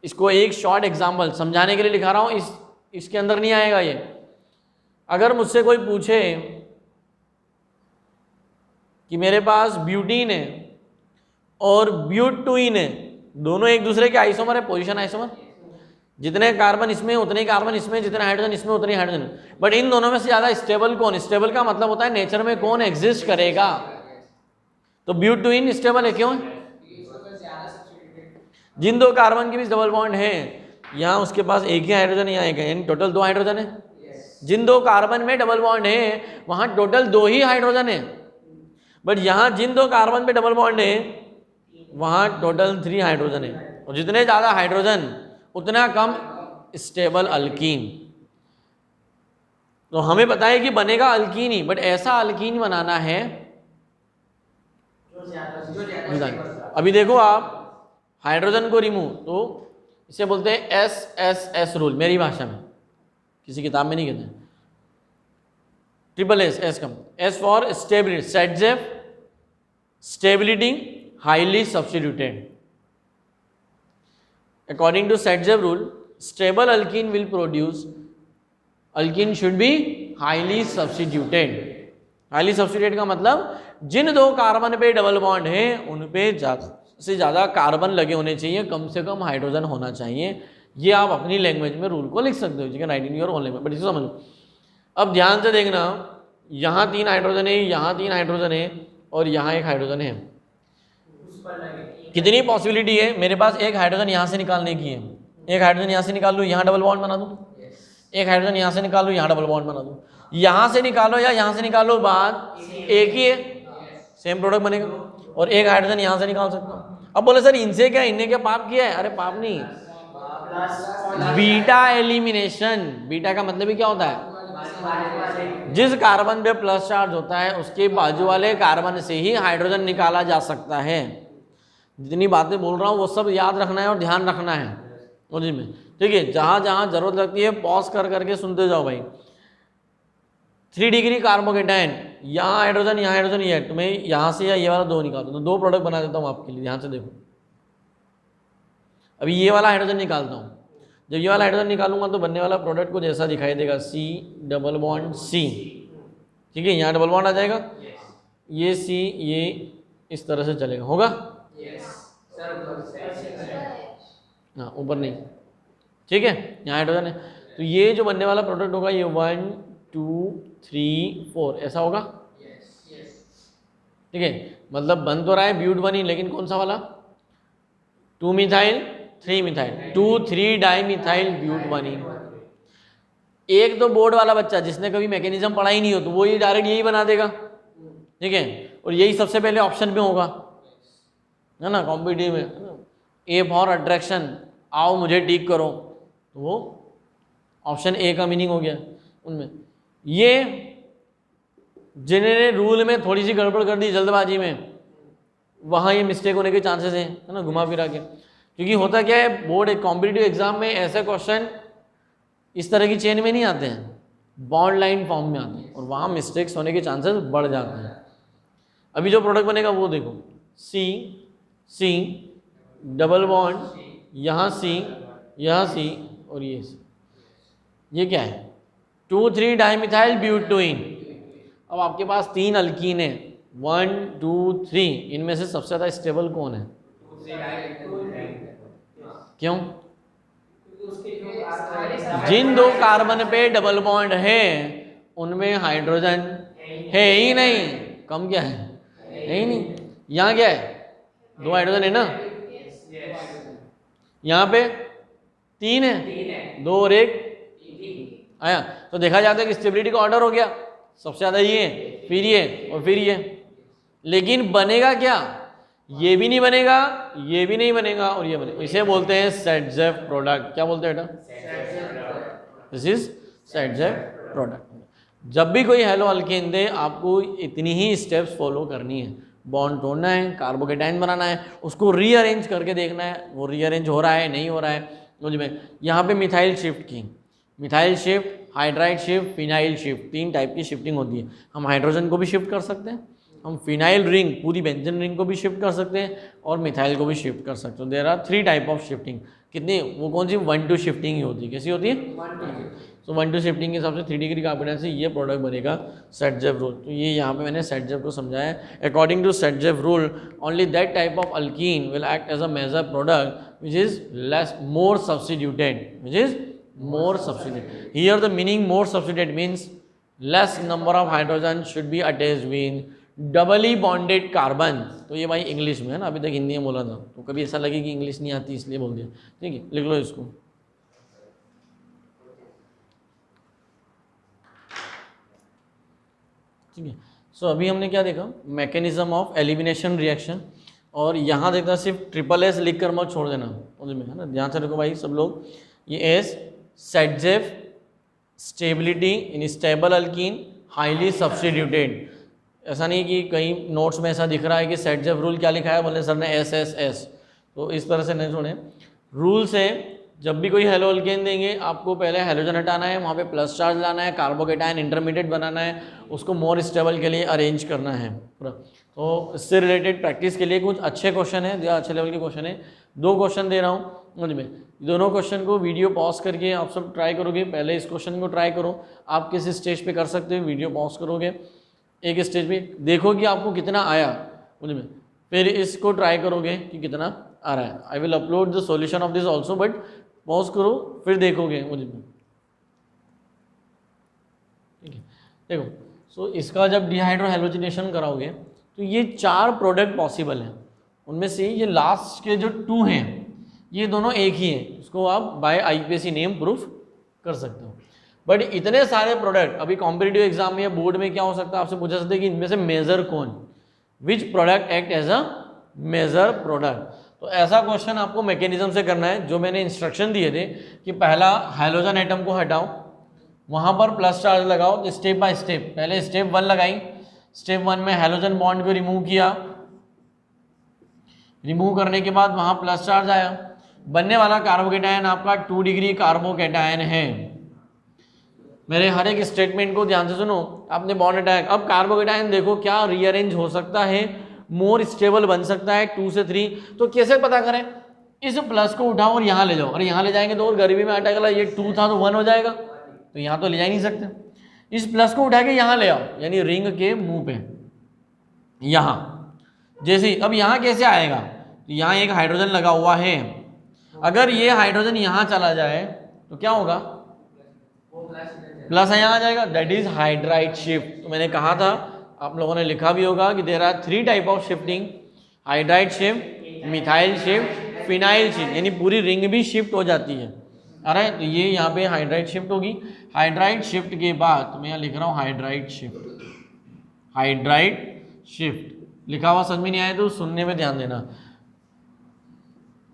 इसको एक शॉर्ट एग्जांपल समझाने के लिए लिखा रहा हूँ, इसके अंदर नहीं आएगा ये। अगर मुझसे कोई पूछे कि मेरे पास ब्यूटीन है और ब्यूटुइन है, दोनों एक दूसरे के आइसोमर है, पोजीशन आइसोमर, जितने कार्बन इसमें उतने कार्बन इसमें, जितने हाइड्रोजन इसमें उतने हाइड्रोजन, बट इन दोनों में से ज़्यादा स्टेबल कौन? स्टेबल का मतलब होता है नेचर में कौन एग्जिस्ट करेगा। तो ब्यूटुइन स्टेबल है, क्यों? जिन दो कार्बन के बीच डबल बॉन्ड है, यहाँ उसके पास एक ही हाइड्रोजन, यहाँ एक है, यानी टोटल 2 हाइड्रोजन है। जिन दो कार्बन में डबल बॉन्ड है वहाँ टोटल 2 ही हाइड्रोजन है, बट यहाँ जिन दो कार्बन पे डबल बॉन्ड है वहाँ टोटल 3 हाइड्रोजन है। और जितने ज़्यादा हाइड्रोजन उतना कम स्टेबल अल्कीन। तो हमें पता है कि बनेगा अल्कीन ही, बट ऐसा अल्कीन बनाना है। अभी देखो आप हाइड्रोजन को रिमूव, तो इसे बोलते हैं SSS रूल, मेरी भाषा में, किसी किताब में नहीं कहते हैं। ट्रिपल S कम, S for stability, Saytzeff stability, highly substituted. According to Saytzeff rule, stable alkene will produce, alkene should be highly substituted. Highly substituted का मतलब जिन दो कार्बन पे डबल बॉन्ड है उन पे ज़्यादा से ज़्यादा कार्बन लगे होने चाहिए, कम से कम हाइड्रोजन होना चाहिए। ये आप अपनी लैंग्वेज में रूल को लिख सकते हो, you can right in your own language, but इसे समझो। अब ध्यान से देखना, यहाँ 3 हाइड्रोजन है, यहाँ 3 हाइड्रोजन है और यहाँ एक हाइड्रोजन है। कितनी पॉसिबिलिटी है मेरे पास एक हाइड्रोजन यहाँ से निकालने की है। एक हाइड्रोजन यहाँ से निकाल लूँ, यहाँ डबल बॉन्ड बना दूँ। एक हाइड्रोजन यहाँ से निकाल लूँ, यहाँ डबल बॉन्ड बना दूँ। यहाँ से निकालो या यहाँ से निकालो, बात एक ही है, सेम प्रोडक्ट बनेगा। और एक हाइड्रोजन यहाँ से निकाल सकता हूँ। अब बोले सर इनसे क्या, इनने क्या पाप किया है? अरे पाप नहीं, बीटा एलिमिनेशन। बीटा का मतलब ही क्या होता है? जिस कार्बन पे प्लस चार्ज होता है उसके बाजू वाले कार्बन से ही हाइड्रोजन निकाला जा सकता है। जितनी बातें बोल रहा हूँ वो सब याद रखना है और ध्यान रखना है उसी में, ठीक है। जहाँ जहाँ जरूरत लगती है पॉज कर करके सुनते जाओ भाई। 3 डिग्री कार्बोकेटाइन, यहाँ हाइड्रोजन यहाँ हाइड्रोजन, ये है। तुम्हें यहाँ से या ये वाला 2 निकाल दो, 2 प्रोडक्ट बना देता हूँ आपके लिए, ध्यान से देखो। अभी ये वाला हाइड्रोजन निकालता हूँ, जब ये वाला हाइड्रोजन निकालूंगा तो बनने वाला प्रोडक्ट कुछ ऐसा दिखाई देगा, C डबल बॉन्ड C, ठीक है। यहाँ डबल बॉन्ड आ जाएगा, ये C ये इस तरह से चलेगा, होगा? हाँ ऊपर नहीं, ठीक है। यहाँ हाइड्रोजन है तो ये जो बनने वाला प्रोडक्ट होगा ये 1 2 3 4 ऐसा होगा, ठीक है। मतलब बन तो रहा है ब्यूट बनी, लेकिन कौन सा वाला? 2 methyl 3 methyl 2 3 dimethyl but बनी। एक तो बोर्ड वाला बच्चा जिसने कभी मैकेनिज्म पढ़ा ही नहीं हो तो वो ये डायरेक्ट यही बना देगा, ठीक है। और यही सबसे पहले ऑप्शन में होगा, है ना, कॉम्पिटिटिव में। ए फॉर अट्रैक्शन, आओ मुझे टिक करो, तो वो ऑप्शन ए का मीनिंग हो गया उनमें। ये जिन्होंने रूल में थोड़ी सी गड़बड़ कर दी जल्दबाजी में, वहाँ ये मिस्टेक होने के चांसेस हैं, है ना, घुमा फिरा के। क्योंकि होता क्या है, बोर्ड कॉम्पिटिटिव एग्जाम में ऐसे क्वेश्चन इस तरह की चेन में नहीं आते हैं, बॉन्ड लाइन फॉर्म में आते हैं, और वहाँ मिस्टेक्स होने के चांसेस बढ़ जाते हैं। अभी जो प्रोडक्ट बनेगा वो देखो, सी सी डबल बॉन्ड, यहाँ सी यहाँ सी और ये सी, ये क्या है? 2 3 डाइमिथाइल ब्यूटोइन। अब आपके पास 3 अल्कीन है, 1 2 3, इनमें से सबसे ज़्यादा स्टेबल कौन है? क्यों? जिन 2 कार्बन पे डबल बॉन्ड है उनमें हाइड्रोजन है ही नहीं, कम क्या है? है ही नहीं। यहाँ क्या है? 2 हाइड्रोजन है ना, यहाँ पे 3 है, 2 और 1 आया। तो देखा जाता है कि स्टेबिलिटी का ऑर्डर हो गया, सबसे ज़्यादा ये है, फिर ये और फिर ये। लेकिन बनेगा क्या? ये भी नहीं बनेगा, ये भी नहीं बनेगा और ये बनेगा। इसे बोलते हैं सेटजेफ प्रोडक्ट। क्या बोलते हैं बेटा? This is सेटजेफ product. जब भी कोई हेलो अल्केन दे आपको इतनी ही स्टेप्स फॉलो करनी है। बॉन्ड तोड़ना है, कार्बोकेटाइन बनाना है, उसको रीअरेंज करके देखना है वो रीअरेंज हो रहा है नहीं हो रहा है। मुझ में यहाँ पे मिथाइल शिफ्ट की, methyl shift, hydride shift, phenyl shift, 3 type की शिफ्टिंग होती है। हम हाइड्रोजन को भी शिफ्ट कर सकते हैं, हम फिनाइल रिंग पूरी बेंजीन रिंग को भी शिफ्ट कर सकते हैं और मिथाइल को भी शिफ्ट कर सकते हो। There are 3 type of shifting. कितनी? वो कौन सी? 1 2 शिफ्टिंग ही होती है। कैसी होती है? तो 1 2 शिफ्टिंग के हिसाब से 3 डिग्री कार्बोनेट से ये प्रोडक्ट बनेगा सेटजेफ रूल। तो ये यहाँ पे मैंने सेटजेफ को समझाया है। According to Saytzeff rule only that type of alkene will act as a major product which is less more substituted, which is more substituted. Here the meaning more substituted means less number of hydrogen should be attached with doubly bonded carbon. तो ये भाई English में है ना, अभी तक हिंदी में बोला था, तो कभी ऐसा लगे कि इंग्लिश नहीं आती इसलिए बोल दिया, ठीक है। लिख लो इसको। ठीक है। सो अभी हमने क्या देखा? Mechanism of elimination reaction. और यहाँ देखना सिर्फ SSS लिख कर मत छोड़ देना उसमें, है ना, ध्यान से रखो भाई सब लोग। ये S सेटजेफ stability in stable alkyne highly substituted. ऐसा नहीं कि कहीं नोट्स में ऐसा दिख रहा है कि सेटजेफ रूल क्या लिखा है, बोले सर ने SSS, तो इस तरह से नहीं छोड़े। रूल से जब भी कोई हेलो अल्केन देंगे आपको पहले हेलोजन हटाना है, वहाँ पे प्लस चार्ज लाना है, कार्बोकेटाइन इंटरमीडिएट बनाना है, उसको मोर स्टेबल के लिए अरेंज करना है पूरा। तो इससे रिलेटेड प्रैक्टिस के लिए कुछ अच्छे क्वेश्चन है, अच्छे लेवल के क्वेश्चन है। 2 क्वेश्चन दे रहा हूँ मुझ में, दोनों क्वेश्चन को वीडियो पॉज करके आप सब ट्राई करोगे। पहले इस क्वेश्चन को ट्राई करो, आप किस स्टेज पे कर सकते हो, वीडियो पॉज करोगे एक स्टेज पे देखो कि आपको कितना आया उनमें, फिर इसको ट्राई करोगे कि कितना आ रहा है। I will upload the solution of this also, but pause करो फिर देखोगे उनमें, ठीक है। देखो सो इसका जब डिहाइड्रो हैलोजिनेशन कराओगे तो ये 4 प्रोडक्ट पॉसिबल हैं, उनमें से ये लास्ट के जो 2 हैं ये दोनों एक ही हैं, इसको आप बाय आईपीएसी नेम प्रूफ कर सकते हो। बट इतने सारे प्रोडक्ट अभी कॉम्पिटिटिव एग्जाम में या बोर्ड में क्या हो सकता है, आपसे पूछा सकते हैं कि इनमें से मेजर कौन, which product act as a major product. तो ऐसा क्वेश्चन आपको मैकेनिज्म से करना है, जो मैंने इंस्ट्रक्शन दिए थे कि पहला हाइड्रोजन एटम को हटाओ, वहां पर प्लस चार्ज लगाओ, तो स्टेप बाय स्टेप पहले स्टेप 1 लगाई, स्टेप 1 में हाइड्रोजन बॉन्ड को रिमूव किया, रिमूव करने के बाद वहां प्लस चार्ज आया, बनने वाला कार्बोकेटायन आपका 2 डिग्री कार्बोकेटायन है। मेरे हर एक स्टेटमेंट को ध्यान से सुनो, आपने बॉन्ड अटैक, अब कार्बोकेटायन देखो क्या रीअरेंज हो सकता है, मोर स्टेबल बन सकता है 2 से 3, तो कैसे पता करें, इस प्लस को उठाओ और यहाँ ले जाओ, और यहाँ ले जाएंगे तो और गरीबी में अटैक ये 2 था तो 1 हो जाएगा, तो यहाँ तो ले जा ही नहीं सकते। इस प्लस को उठा के यहाँ ले आओ, यानी रिंग के मुंह पे यहाँ, जैसे अब यहाँ कैसे आएगा, तो यहाँ एक हाइड्रोजन लगा हुआ है, अगर ये हाइड्रोजन यहाँ चला जाए तो क्या होगा, प्लस यहाँ आ जाएगा, दैट इज हाइड्राइड शिफ्ट। तो मैंने कहा था, आप लोगों ने लिखा भी होगा कि there are 3 type of shifting, hydride shift, methyl shift, phenyl shift, यानी पूरी रिंग भी शिफ्ट हो जाती है। अरे तो ये यहाँ पे हाइड्राइड शिफ्ट होगी, हाइड्राइड शिफ्ट के बाद तो मैं यहाँ लिख रहा हूँ हाइड्राइड शिफ्ट, हाइड्राइड शिफ्ट लिखा हुआ समझ में नहीं आया तो सुनने में ध्यान देना।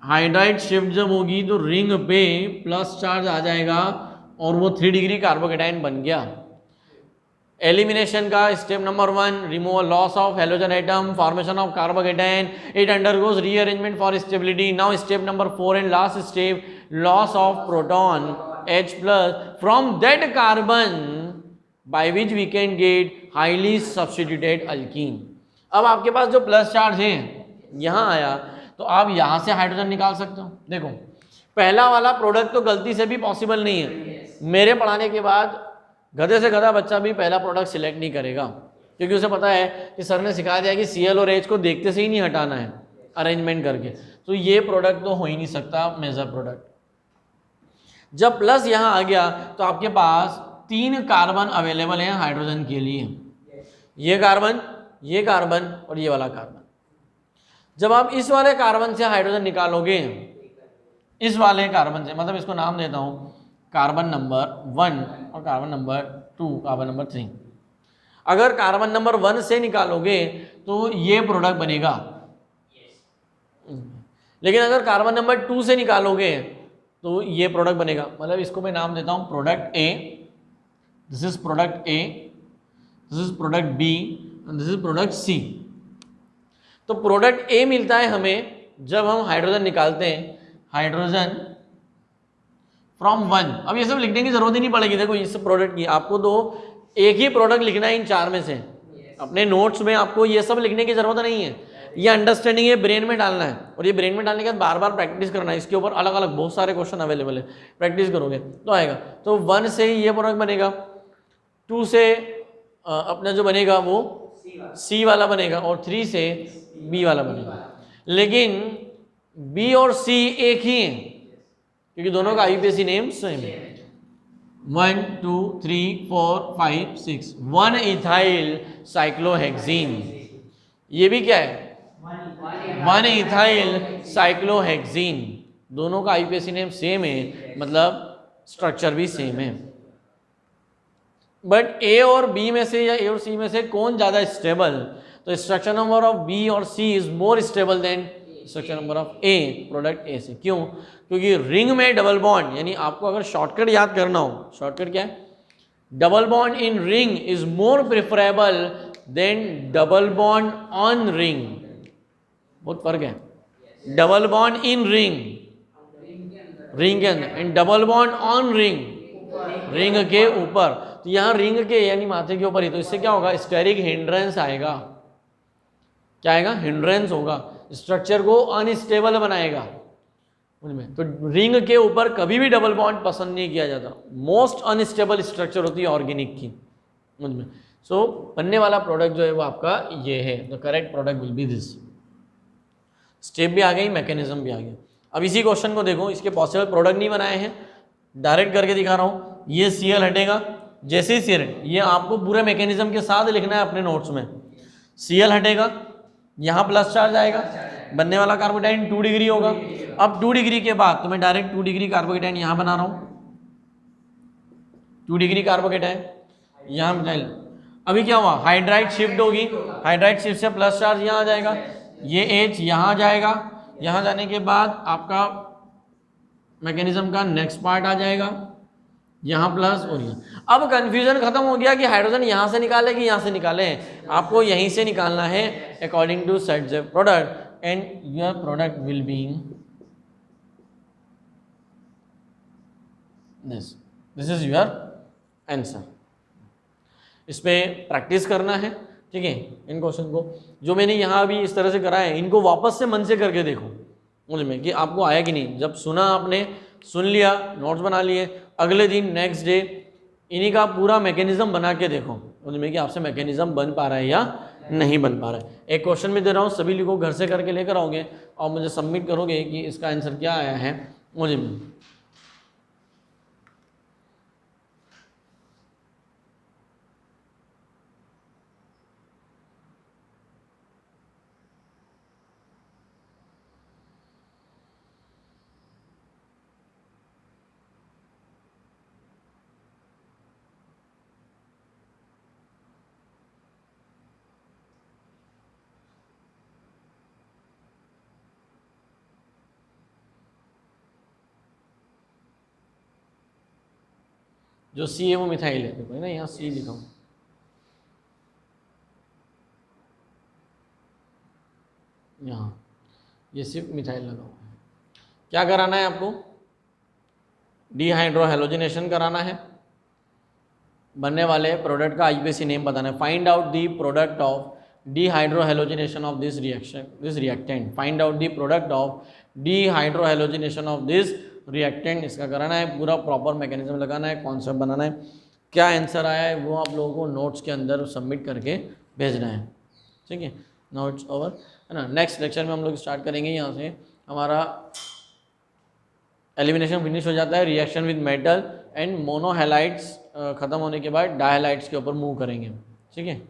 हाइड्राइड शिफ्ट जब होगी तो रिंग पे प्लस चार्ज आ जाएगा और वो 3 डिग्री कार्बोकेटायन बन गया। एलिमिनेशन का step number 1, removal loss of halogen atom, formation of carbocation, it undergoes rearrangement for stability. Now step number 4 and last step, loss of proton H+ from that carbon by which we can get highly substituted alkene. अब आपके पास जो plus charge है यहाँ आया तो आप यहाँ से हाइड्रोजन निकाल सकते हो। देखो पहला वाला प्रोडक्ट तो गलती से भी पॉसिबल नहीं है, मेरे पढ़ाने के बाद गधे से गधा बच्चा भी पहला प्रोडक्ट सिलेक्ट नहीं करेगा, क्योंकि उसे पता है कि सर ने सिखा दिया कि Cl और H को देखते से ही नहीं हटाना है अरेंजमेंट करके, तो ये प्रोडक्ट तो हो ही नहीं सकता मेजर प्रोडक्ट। जब प्लस यहाँ आ गया तो आपके पास 3 कार्बन अवेलेबल हैं हाइड्रोजन के लिए, ये कार्बन और ये वाला कार्बन। जब आप इस वाले कार्बन से हाइड्रोजन निकालोगे, इस वाले कार्बन से, मतलब इसको नाम देता हूँ कार्बन नंबर 1 और कार्बन नंबर 2, कार्बन नंबर 3, अगर कार्बन नंबर 1 से निकालोगे तो ये प्रोडक्ट बनेगा, लेकिन अगर कार्बन नंबर 2 से निकालोगे तो ये प्रोडक्ट बनेगा। मतलब इसको मैं नाम देता हूँ product A, this is product A, this is product B and this is product C. तो प्रोडक्ट ए मिलता है हमें जब हम हाइड्रोजन निकालते हैं, हाइड्रोजन फ्रॉम 1। अब ये सब लिखने की जरूरत ही नहीं पड़ेगी, देखो इस प्रोडक्ट की आपको तो एक ही प्रोडक्ट लिखना है इन 4 में से, अपने नोट्स में आपको ये सब लिखने की जरूरत नहीं है, ये अंडरस्टैंडिंग ये ब्रेन में डालना है, और ये ब्रेन में डालने के बाद बार बार प्रैक्टिस करना है, इसके ऊपर अलग अलग बहुत सारे क्वेश्चन अवेलेबल है, प्रैक्टिस करोगे तो आएगा। तो 1 से ये प्रोडक्ट बनेगा, 2 से अपना जो बनेगा वो C वाला बनेगा, और 3 से B वाला बनेगा। लेकिन B और C एक ही हैं क्योंकि दोनों का आईपीएसी नेम सेम है। 1 2 3 4 5 6 1 इथाइल साइक्लोहेक्सीन, ये भी क्या है 1 इथाइल साइक्लोहेक्सीन, दोनों का आईपीएसी नेम सेम है, मतलब स्ट्रक्चर भी सेम है। बट ए और बी में से या ए और सी में से कौन ज्यादा स्टेबल, तो स्ट्रक्चर नंबर ऑफ बी और C is more stable than structure number of A, product A से। क्यों? क्योंकि रिंग में डबल बॉन्ड, यानी आपको अगर शॉर्टकट याद करना हो, शॉर्टकट क्या है, double bond in ring is more preferable than double bond on ring. बहुत फर्क है, double bond in ring, ring के अंदर, and double bond on ring, ring के ऊपर। तो यहाँ रिंग के यानी माथे के ऊपर ही, तो इससे क्या होगा, स्टेरिक हिंड्रेंस आएगा। क्या आएगा? हिंड्रेंस होगा, स्ट्रक्चर को अनस्टेबल बनाएगा उनमें। तो रिंग के ऊपर कभी भी डबल बॉन्ड पसंद नहीं किया जाता, मोस्ट अनस्टेबल स्ट्रक्चर होती है ऑर्गेनिक की उनमें। सो बनने वाला प्रोडक्ट जो है वो आपका ये है, the correct product will be this. Step भी आ गई, मैकेनिज्म भी आ गया। अब इसी क्वेश्चन को देखो, इसके पॉसिबल प्रोडक्ट नहीं बनाए हैं, डायरेक्ट करके दिखा रहा हूँ। ये Cl हटेगा, जैसे ही Cl, ये आपको पूरे मैकेनिज्म के साथ लिखना है अपने नोट्स में। Cl हटेगा, यहाँ प्लस चार्ज आएगा, बनने वाला कार्बोकेटाइन 2 डिग्री होगा। अब 2 डिग्री के बाद तो मैं डायरेक्ट 2 डिग्री कार्बोकेटाइन यहाँ बना रहा हूँ, 2 डिग्री कार्बोकेटाइन यहाँ मिथाइल। अभी क्या हुआ, हाइड्राइड शिफ्ट होगी, हाइड्राइड शिफ्ट से प्लस चार्ज यहाँ आ जाएगा, ये H यहाँ जाएगा, यहाँ जाने के बाद आपका मैकेनिज्म का नेक्स्ट पार्ट आ जाएगा, यहाँ प्लस और यहाँ। अब कंफ्यूजन खत्म हो गया कि हाइड्रोजन यहाँ से निकाले कि यहाँ से निकाले, आपको यहीं से निकालना है according to Saytzeff product and your product will be this is your answer. इस पर प्रैक्टिस करना है, ठीक है। इन क्वेश्चन को जो मैंने यहाँ अभी इस तरह से कराया है, इनको वापस से मन से करके देखो मुझ में कि आपको आया कि नहीं। जब सुना, आपने सुन लिया, नोट्स बना लिए, अगले दिन नेक्स्ट डे इन्हीं का पूरा मैकेनिज्म बना के देखो मुझ में कि आपसे मैकेनिज्म बन पा रहा है या नहीं बन पा रहा है। एक क्वेश्चन में दे रहा हूँ, सभी लोगों घर से करके लेकर आओगे और मुझे सबमिट करोगे कि इसका आंसर क्या आया है मुझे में। जो सी है वो मिथाइल है, देखो है ना, यहाँ सी लिखा हूँ, यहाँ ये सिर्फ मिथाइल लगा हुआ है। क्या कराना है आपको, डिहाइड्रोहेलोजिनेशन कराना है, बनने वाले प्रोडक्ट का आईपीसी नेम बताना है। Find out the product of dehydrohalogenation of this reaction, this reactant, find out the product of dehydrohalogenation of this reactant, इसका कराना है, पूरा प्रॉपर मैकेनिज्म लगाना है, कॉन्सेप्ट बनाना है। क्या आंसर आया है वो आप लोगों को नोट्स के अंदर सबमिट करके भेजना है, ठीक है। नोट्स ओवर है ना। नेक्स्ट लेक्चर में हम लोग स्टार्ट करेंगे, यहाँ से हमारा एलिमिनेशन फिनिश हो जाता है, रिएक्शन विद मेटल एंड मोनोहैलाइड्स ख़त्म होने के बाद डायहैलाइड्स के ऊपर मूव करेंगे, ठीक है।